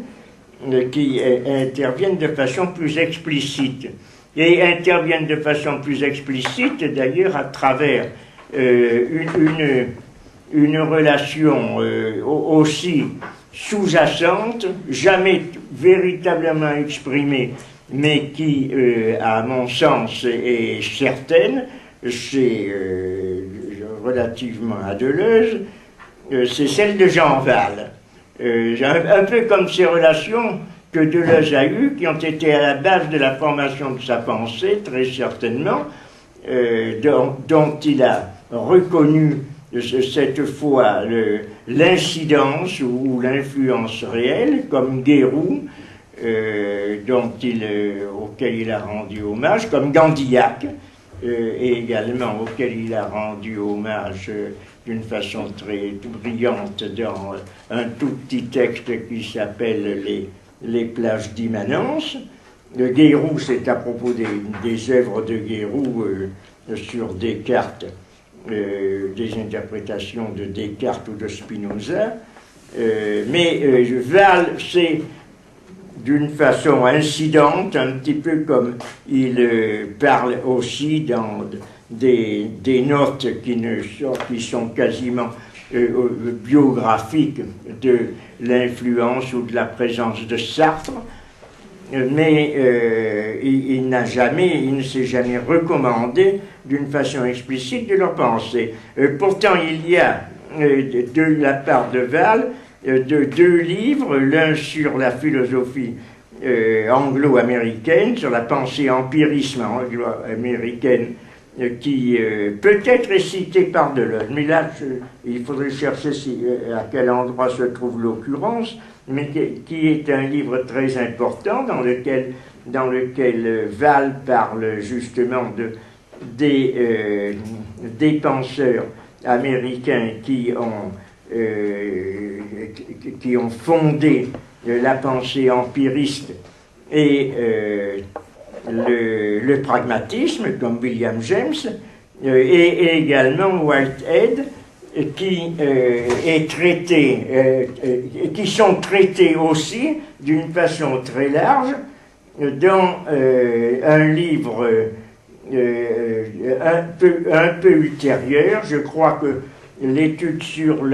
qui interviennent de façon plus explicite. Et interviennent de façon plus explicite, d'ailleurs, à travers une relation aussi sous-jacente, jamais véritablement exprimée, mais qui, à mon sens, est certaine, c'est relativement à Deleuze, c'est celle de Jean Val. Un peu comme ces relations que Deleuze a eues, qui ont été à la base de la formation de sa pensée, très certainement, dont il a reconnu cette fois l'incidence ou l'influence réelle, comme Guéroult, auquel il a rendu hommage, comme Gandillac, et également auquel il a rendu hommage d'une façon très brillante dans un tout petit texte qui s'appelle les plages d'immanence. Guéroult, c'est à propos des œuvres de Guéroult sur Descartes, des interprétations de Descartes ou de Spinoza. Mais Val, c'est d'une façon incidente, un petit peu comme il parle aussi dans des notes qui sont quasiment biographiques de l'influence ou de la présence de Sartre, mais il ne s'est jamais recommandé d'une façon explicite de leur pensée. Pourtant, il y a de la part de Val deux livres, l'un sur la philosophie anglo-américaine, sur la pensée empirisme anglo-américaine, qui peut-être est cité par Deleuze, mais là il faudrait chercher à quel endroit se trouve l'occurrence, mais qui est un livre très important dans lequel Val parle justement des penseurs américains qui ont fondé la pensée empiriste et le pragmatisme, comme William James, et également Whitehead, qui sont traités aussi d'une façon très large dans un livre un peu ultérieur. Je crois que l'étude sur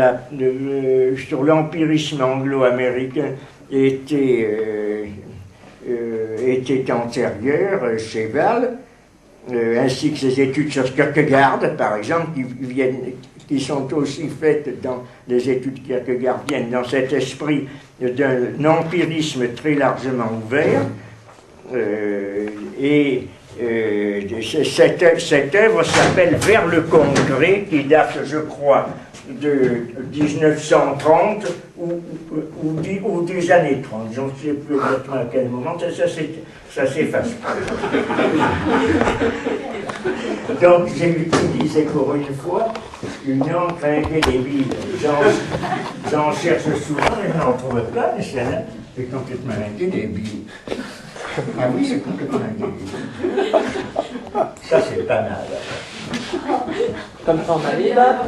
l'empirisme anglo-américain était antérieure chez Val, ainsi que ses études sur Kierkegaard, par exemple, qui sont aussi faites dans les études kierkegaardiennes, dans cet esprit d'un empirisme très largement ouvert. Cette œuvre s'appelle Vers le concret, qui date, je crois, de 1930 ou des années 30. Je ne sais plus exactement à quel moment, ça s'efface. Donc j'ai utilisé pour une fois une encre indélébile. J'en cherche souvent, mais je n'en trouve pas, mais celle-là est complètement indélébile. Ah oui, c'est complètement indélébile. Ça, c'est pas mal. Comme ça, on a les dates.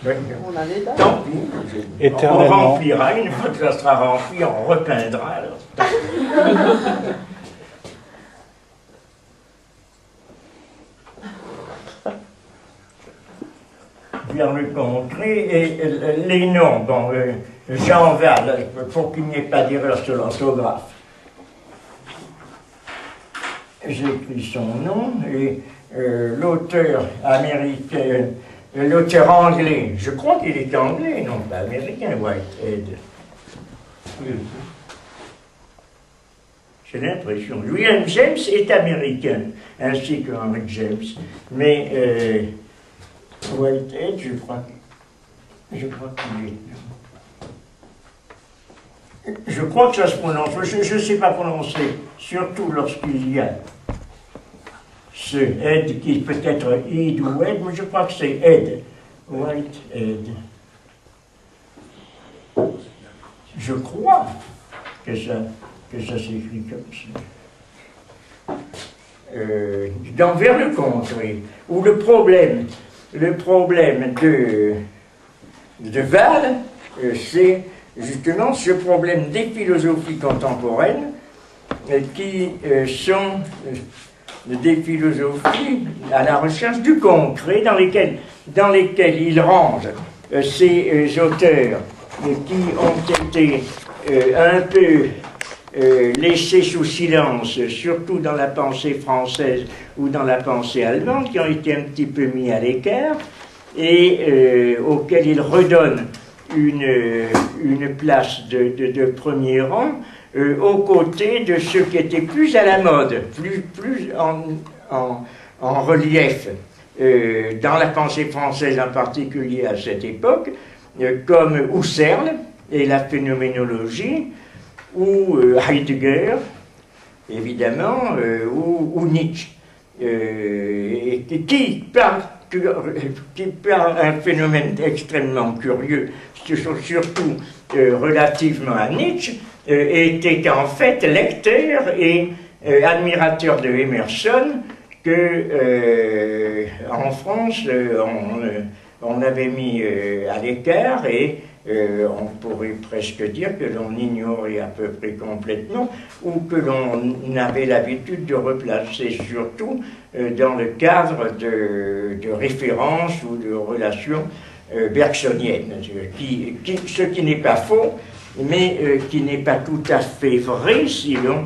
Oui. On a les dates. Tant pis. On remplira, une fois que ça sera rempli, on repeindra. Alors. Vers le concret et les noms. Bon, Jean Val, pour qu'il n'y ait pas d'erreur sur l'orthographe. J'écris son nom et l'auteur américain, l'auteur anglais, je crois qu'il est anglais, non pas américain, Whitehead. J'ai l'impression. William James est américain, ainsi que Henry James, mais Whitehead, je crois qu'il est. Je crois que ça se prononce, je ne sais pas prononcer, surtout lorsqu'il y a ce Ed qui peut être Id ou Ed, mais je crois que c'est Ed. Whitehead. Je crois que ça. que ça s'écrit comme ça. Vers le contre, où le problème de Wahl, c'est justement ce problème des philosophies contemporaines qui sont des philosophies à la recherche du concret, dans lesquelles il range ces auteurs qui ont été un peu laissés sous silence, surtout dans la pensée française ou dans la pensée allemande, qui ont été un petit peu mis à l'écart, et auxquels il redonne une place de premier rang, aux côtés de ceux qui étaient plus à la mode, plus en relief, dans la pensée française en particulier à cette époque, comme Husserl et la phénoménologie, ou Heidegger, évidemment, ou Nietzsche, qui par un phénomène extrêmement curieux, surtout relativement à Nietzsche, était en fait lecteur et admirateur de Emerson, que en France on avait mis à l'écart, et on pourrait presque dire que l'on ignorait à peu près complètement, ou que l'on avait l'habitude de replacer surtout dans le cadre de références ou de relations bergsoniennes, ce qui n'est pas faux, mais qui n'est pas tout à fait vrai si l'on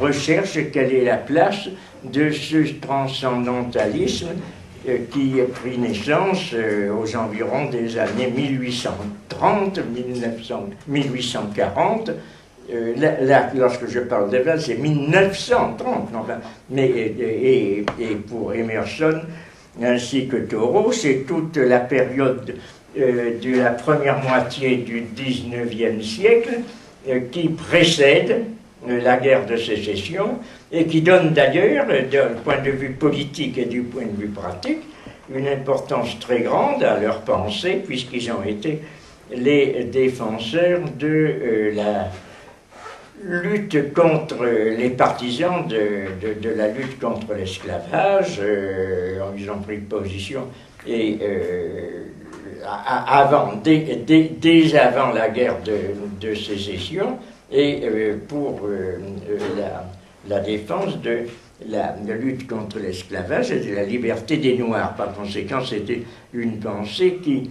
recherche quelle est la place de ce transcendantalisme qui a pris naissance aux environs des années 1830, 1840. Là, lorsque je parle de Wahl, c'est 1930, enfin, et pour Emerson ainsi que Thoreau, c'est toute la période de la première moitié du XIXe siècle qui précède la guerre de sécession, et qui donne d'ailleurs, d'un point de vue politique et du point de vue pratique, une importance très grande à leur pensée, puisqu'ils ont été les défenseurs de la lutte contre les partisans de la lutte contre l'esclavage. Ils ont pris position et dès avant la guerre de sécession, et pour la défense de la lutte contre l'esclavage et de la liberté des Noirs. Par conséquent, c'était une pensée qui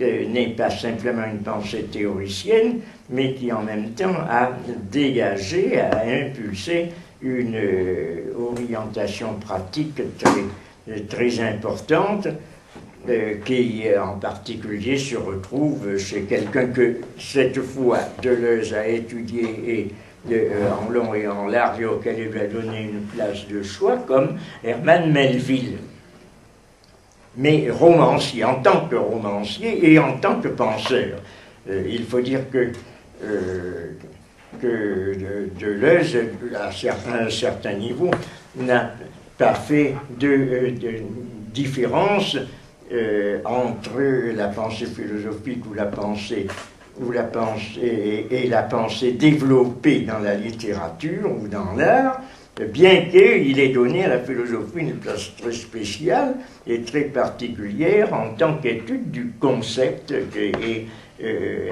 n'est pas simplement une pensée théoricienne, mais qui en même temps a dégagé, a impulsé une orientation pratique très importante, qui en particulier se retrouve chez quelqu'un que cette fois Deleuze a étudié en long et en large, et auquel il lui a donné une place de choix, comme Herman Melville. Mais romancier, en tant que romancier et en tant que penseur. Il faut dire que Deleuze, à un certain niveau, n'a pas fait de différence entre la pensée philosophique ou la pensée développée dans la littérature ou dans l'art, bien qu'il ait donné à la philosophie une place très spéciale et très particulière en tant qu'étude du concept, et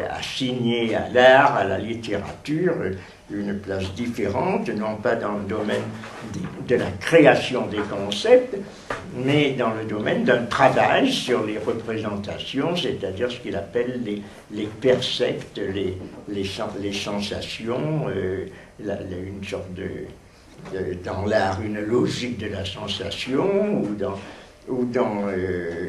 assigné à l'art, à la littérature, une place différente, non pas dans le domaine de la création des concepts, mais dans le domaine d'un travail sur les représentations, c'est-à-dire ce qu'il appelle les percepts, les sensations, une sorte dans l'art, une logique de la sensation, ou dans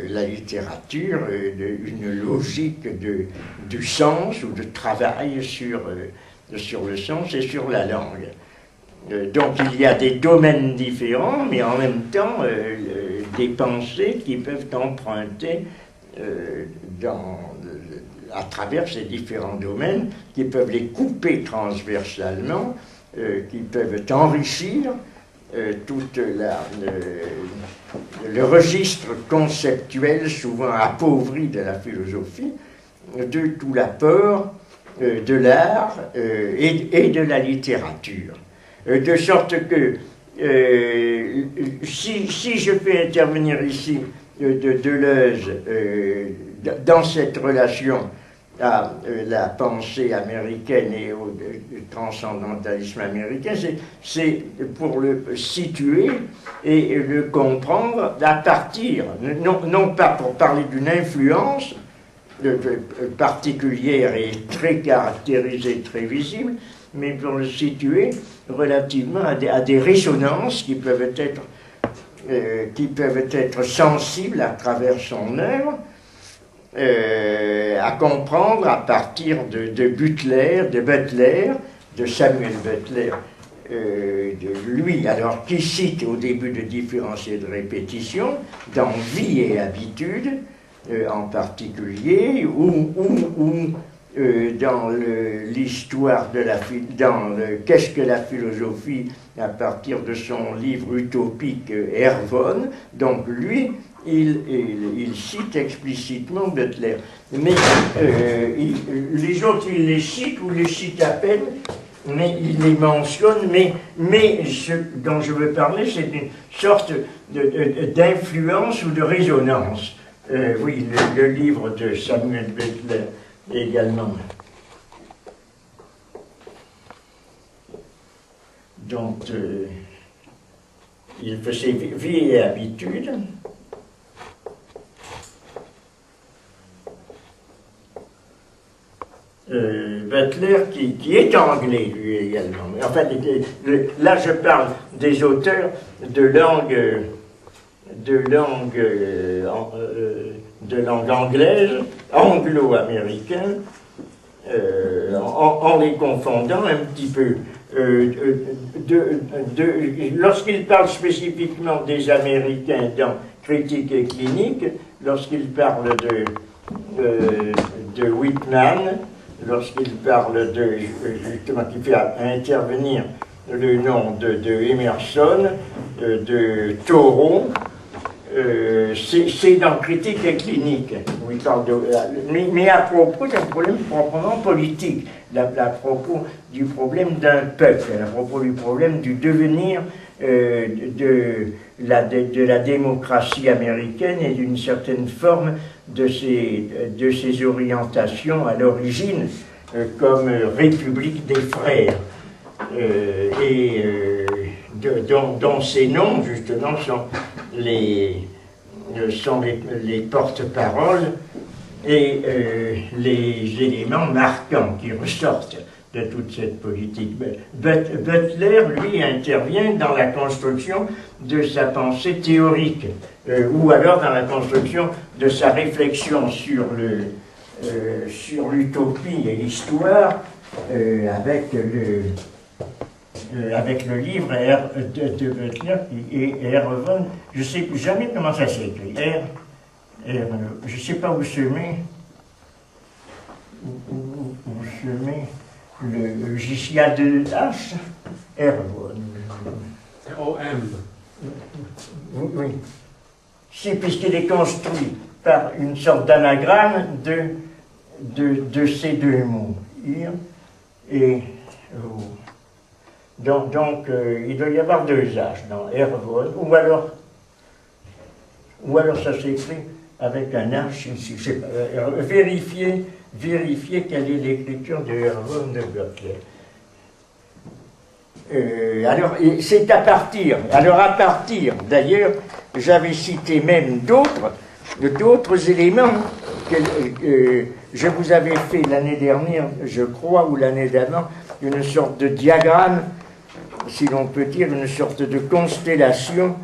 la littérature, une logique du sens ou de travail sur le sens et sur la langue. Donc il y a des domaines différents, mais en même temps des pensées qui peuvent emprunter à travers ces différents domaines, qui peuvent les couper transversalement, qui peuvent enrichir tout le registre conceptuel souvent appauvri de la philosophie, de tout l'apport de l'art et de la littérature. De sorte que si je fais intervenir ici Deleuze dans cette relation à la pensée américaine et au transcendantalisme américain, c'est pour le situer et le comprendre à partir, non pas pour parler d'une influence particulière et très caractérisée, très visible, mais pour le situer relativement à des résonances qui peuvent être sensibles à travers son œuvre, à comprendre à partir de Butler, de Samuel Butler, de lui, alors qui cite au début de Différence et de répétition, dans Vie et habitude, en particulier, ou dans l'histoire de Qu'est-ce que la philosophie, à partir de son livre utopique Hervon. Donc lui, il cite explicitement Butler. Mais les autres, il les cite ou les cite à peine, mais il les mentionne, mais ce dont je veux parler, c'est une sorte d'influence ou de résonance. Oui, le livre de Samuel Butler également. Donc, il faisait Vie et habitude. Butler, qui est anglais, lui également. En fait, là, je parle des auteurs de langue anglaise, anglo-américain, en les confondant un petit peu. Lorsqu'il parle spécifiquement des Américains dans Critique et Clinique, lorsqu'il parle de Whitman, lorsqu'il parle justement, qui fait intervenir le nom de Emerson, de Thoreau, c'est dans Critique et Clinique où il parle mais à propos d'un problème proprement politique, à propos du problème d'un peuple, à propos du problème du devenir de la démocratie américaine et d'une certaine forme de ses orientations à l'origine comme république des frères, dont ces noms justement sont les porte-paroles et les éléments marquants qui ressortent de toute cette politique. Butler, lui, intervient dans la construction de sa pensée théorique, ou alors dans la construction de sa réflexion sur l'utopie et l'histoire, avec le livre de Butler et Hervon. Je ne sais jamais comment ça s'écrit. Je ne sais pas où se met le JCA de H. Hervon. O-M. Oui. Si, puisqu'il est construit par une sorte d'anagramme de ces deux mots. Ir et O. Donc il doit y avoir deux H dans Hervon, ou alors ça s'écrit avec un H ici. Je sais pas, vérifier quelle est l'écriture de Hervon de Butler. Alors c'est à partir, d'ailleurs, j'avais cité même d'autres éléments que je vous avais fait l'année dernière, je crois, ou l'année d'avant, une sorte de diagramme, si l'on peut dire, une sorte de constellation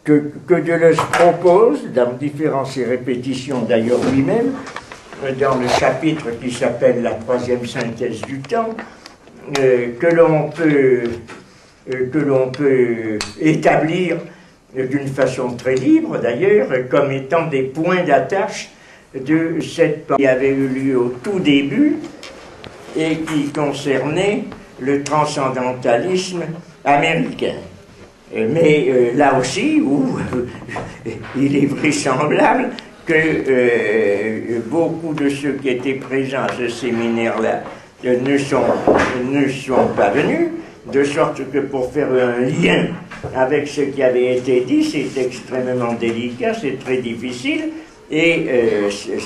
que Deleuze propose, dans Différence et répétition d'ailleurs lui-même, dans le chapitre qui s'appelle La troisième synthèse du temps, que l'on peut établir d'une façon très libre d'ailleurs, comme étant des points d'attache de cette pensée qui avait eu lieu au tout début et qui concernait le transcendantalisme américain. Mais là aussi, où il est vraisemblable que beaucoup de ceux qui étaient présents à ce séminaire-là ne sont pas venus, de sorte que pour faire un lien avec ce qui avait été dit, c'est extrêmement délicat, c'est très difficile, et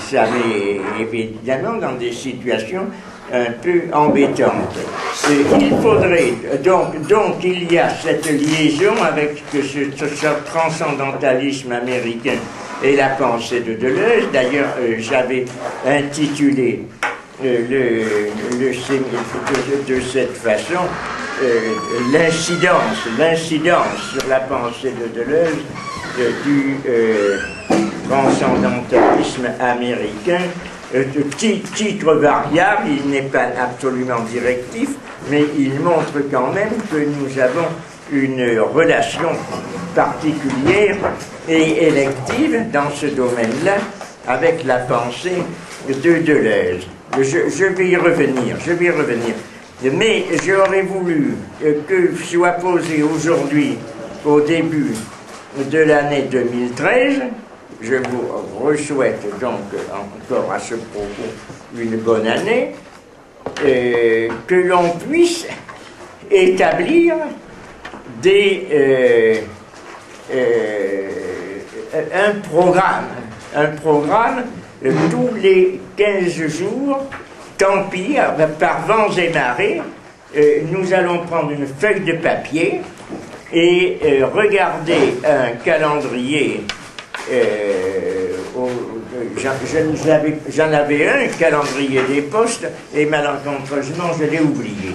ça met évidemment dans des situations un peu embêtantes. Il faudrait, donc il y a cette liaison avec ce transcendantalisme américain et la pensée de Deleuze. D'ailleurs, j'avais intitulé le séminaire de cette façon, l'incidence sur la pensée de Deleuze du transcendantalisme américain. Titre variable, il n'est pas absolument directif, mais il montre quand même que nous avons une relation particulière et élective dans ce domaine-là avec la pensée de Deleuze. Je vais y revenir, mais j'aurais voulu que soit posé aujourd'hui, au début de l'année 2013, je vous souhaite donc encore à ce propos une bonne année, que l'on puisse établir un programme tous les 15 jours, tant pis, par vents et marées, nous allons prendre une feuille de papier et regarder un calendrier. J'en avais un calendrier des postes et malencontreusement je l'ai oublié,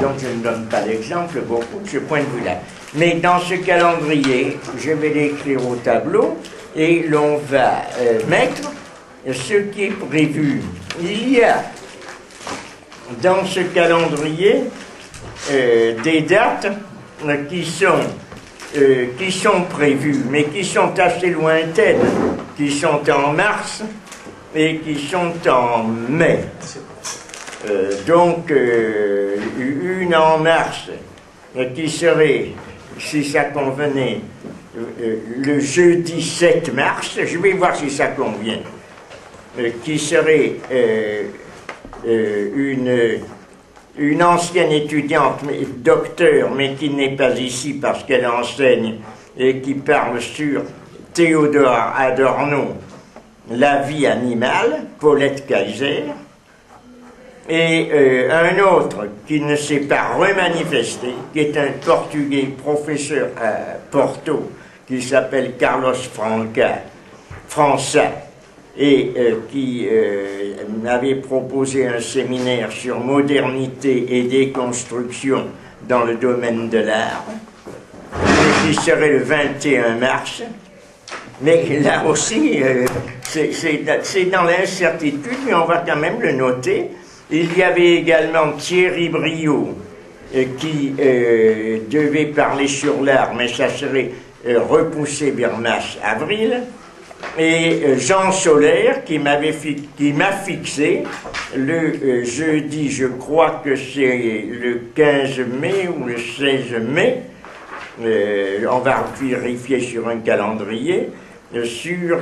donc je ne donne pas d'exemple beaucoup de ce point de vue là, mais dans ce calendrier je vais l'écrire au tableau et l'on va mettre ce qui est prévu. Il y a dans ce calendrier des dates qui sont prévues, mais qui sont assez lointaines, qui sont en mars et qui sont en mai. Donc, une en mars qui serait, si ça convenait, le jeudi 7 mars, je vais voir si ça convient, qui serait une ancienne étudiante, docteur, mais qui n'est pas ici parce qu'elle enseigne et qui parle sur Théodore Adorno, La vie animale, Paulette Kaiser, et un autre qui ne s'est pas remanifesté, qui est un Portugais professeur à Porto, qui s'appelle Carlos França, et qui m'avait proposé un séminaire sur modernité et déconstruction dans le domaine de l'art, qui serait le 21 mars. Mais là aussi, c'est dans l'incertitude, mais on va quand même le noter. Il y avait également Thierry Briot qui devait parler sur l'art, mais ça serait repoussé vers mars-avril. Et Jean Solaire qui m'a fixé le jeudi, je crois que c'est le 15 mai ou le 16 mai, on va vérifier sur un calendrier, sur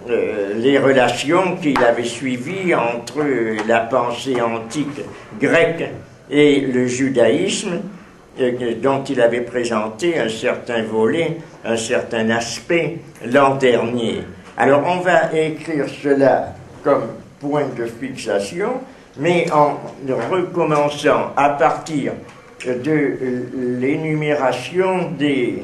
les relations qu'il avait suivies entre la pensée antique grecque et le judaïsme, dont il avait présenté un certain volet, un certain aspect l'an dernier. Alors on va écrire cela comme point de fixation, mais en recommençant à partir de l'énumération des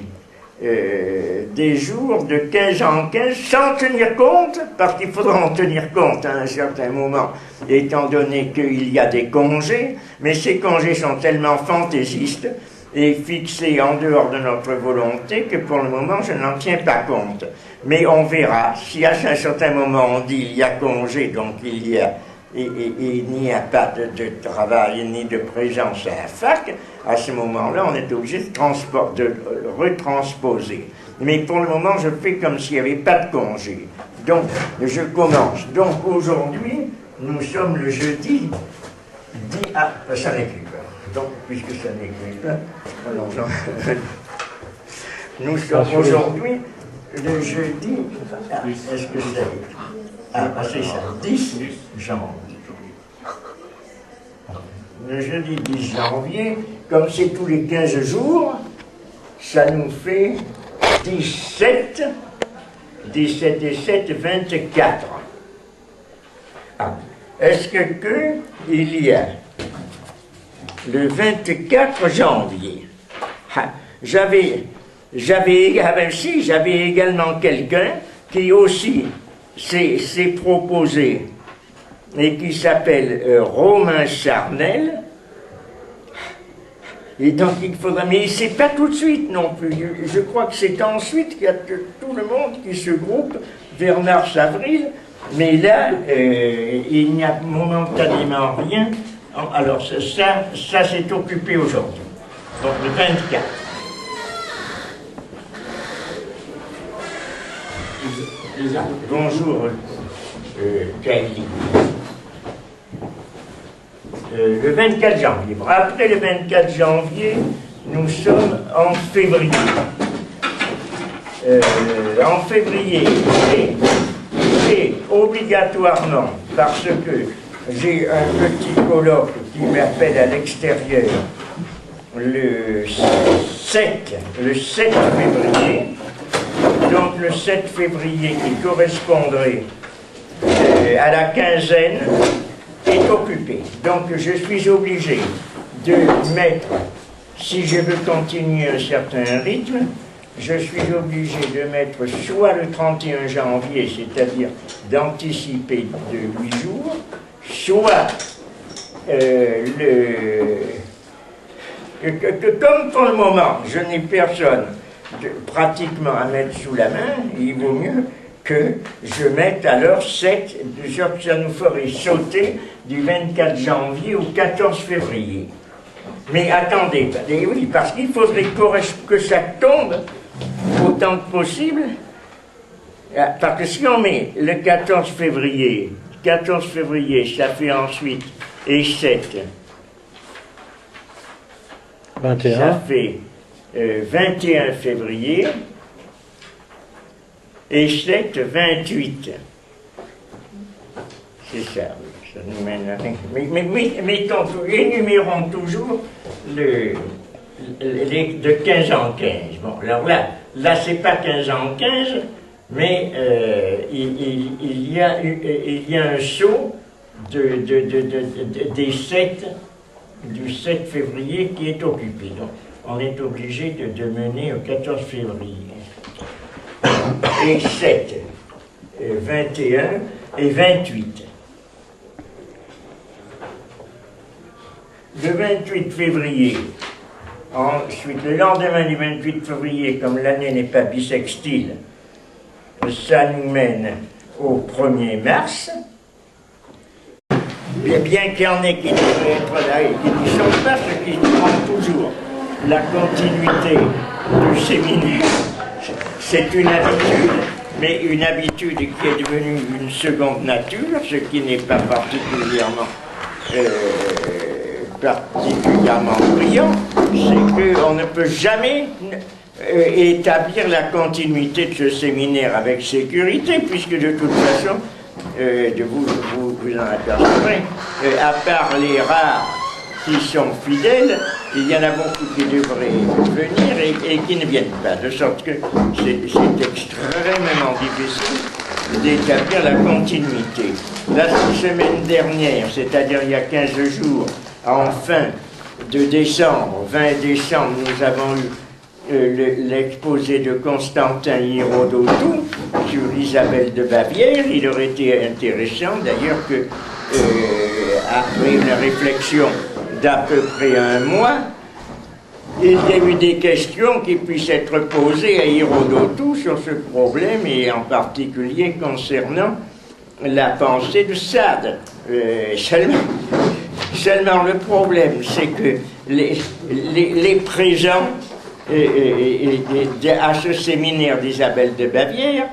jours de 15 en 15, sans tenir compte, parce qu'il faudra en tenir compte à un certain moment, étant donné qu'il y a des congés, mais ces congés sont tellement fantaisistes et fixés en dehors de notre volonté que pour le moment je n'en tiens pas compte. Mais on verra, si à un certain moment on dit il y a congé, donc il y a et il n'y a pas de travail ni de présence à la fac, à ce moment-là, on est obligé de retransposer. Mais pour le moment, je fais comme s'il n'y avait pas de congé. Donc, je commence. Donc, aujourd'hui, nous sommes le jeudi 10... Ah, ça n'écrit pas. Donc, puisque ça n'écrit pas, allons-en. Nous sommes aujourd'hui le jeudi... Ah, est-ce que ça écrit? Ah, c'est ça, 10 janvier. le jeudi 10 janvier, comme c'est tous les 15 jours, ça nous fait 17 et 7, 24. Ah. Est-ce que il y a le 24 janvier, j'avais également quelqu'un qui aussi s'est proposé et qui s'appelle Romain Charnel. Et donc il faudra, mais c'est pas tout de suite non plus. Je crois que c'est ensuite qu'il y a tout le monde qui se groupe vers mars-avril. Mais là, il n'y a momentanément rien. Alors ça s'est occupé aujourd'hui. Donc le 24. Bonjour, Kylie. Le 24 janvier. Après le 24 janvier, nous sommes en février. En février, c'est obligatoirement, parce que j'ai un petit colloque qui m'appelle à l'extérieur le 7 février. Donc le 7 février qui correspondrait à la quinzaine est occupé. Donc je suis obligé de mettre, si je veux continuer un certain rythme, je suis obligé de mettre soit le 31 janvier, c'est-à-dire d'anticiper de 8 jours, soit comme pour le moment, je n'ai personne pratiquement à mettre sous la main, il vaut mieux que je mette alors 7, de sorte que ça nous ferait sauter du 24 janvier au 14 février. Mais attendez, oui, parce qu'il faudrait que ça tombe autant que possible, parce que si on met le 14 février, ça fait ensuite, et 7, 21. Ça fait 21 février, et 7, 28. C'est ça, oui, ça nous mène à rien. Mais énumérons toujours de 15 en 15. Bon, alors là c'est pas 15 en 15, mais il y a un saut des 7, du 7 février qui est occupé. Donc, on est obligé de mener au 14 février. Et 7, 21 et 28. Le 28 février, ensuite, le lendemain du 28 février, comme l'année n'est pas bissextile, ça nous mène au 1er mars. Bien qu'il y en ait qui devraient être là et qui ne sont pas, ce qui prend toujours la continuité du séminaire. C'est une habitude, mais une habitude qui est devenue une seconde nature, ce qui n'est pas particulièrement brillant, c'est qu'on ne peut jamais établir la continuité de ce séminaire avec sécurité, puisque de toute façon, vous en apercevrez, à part les rares qui sont fidèles, il y en a beaucoup qui devraient venir et qui ne viennent pas, de sorte que c'est extrêmement difficile d'établir la continuité. La semaine dernière, c'est-à-dire il y a 15 jours, en fin de décembre, 20 décembre, nous avons eu l'exposé de Constantin Hirodotou sur Isabelle de Bavière. Il aurait été intéressant d'ailleurs que, après une réflexion d'à peu près un mois, il y a eu des questions qui puissent être posées à Hirodotou sur ce problème, et en particulier concernant la pensée de Sade. Seulement le problème, c'est que les présents à ce séminaire d'Isabelle de Bavière,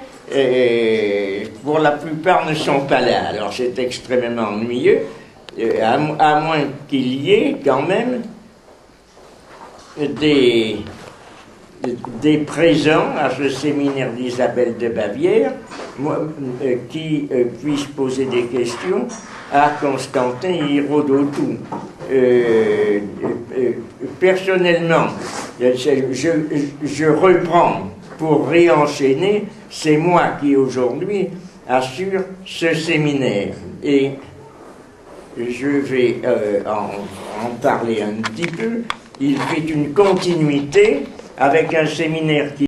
pour la plupart ne sont pas là. Alors c'est extrêmement ennuyeux, à moins qu'il y ait quand même des présents à ce séminaire d'Isabelle de Bavière qui puissent poser des questions à Constantin Hirodotou. personnellement, je reprends pour réenchaîner, c'est moi qui aujourd'hui assure ce séminaire. Et je vais en parler un petit peu. Il fait une continuité avec un séminaire qui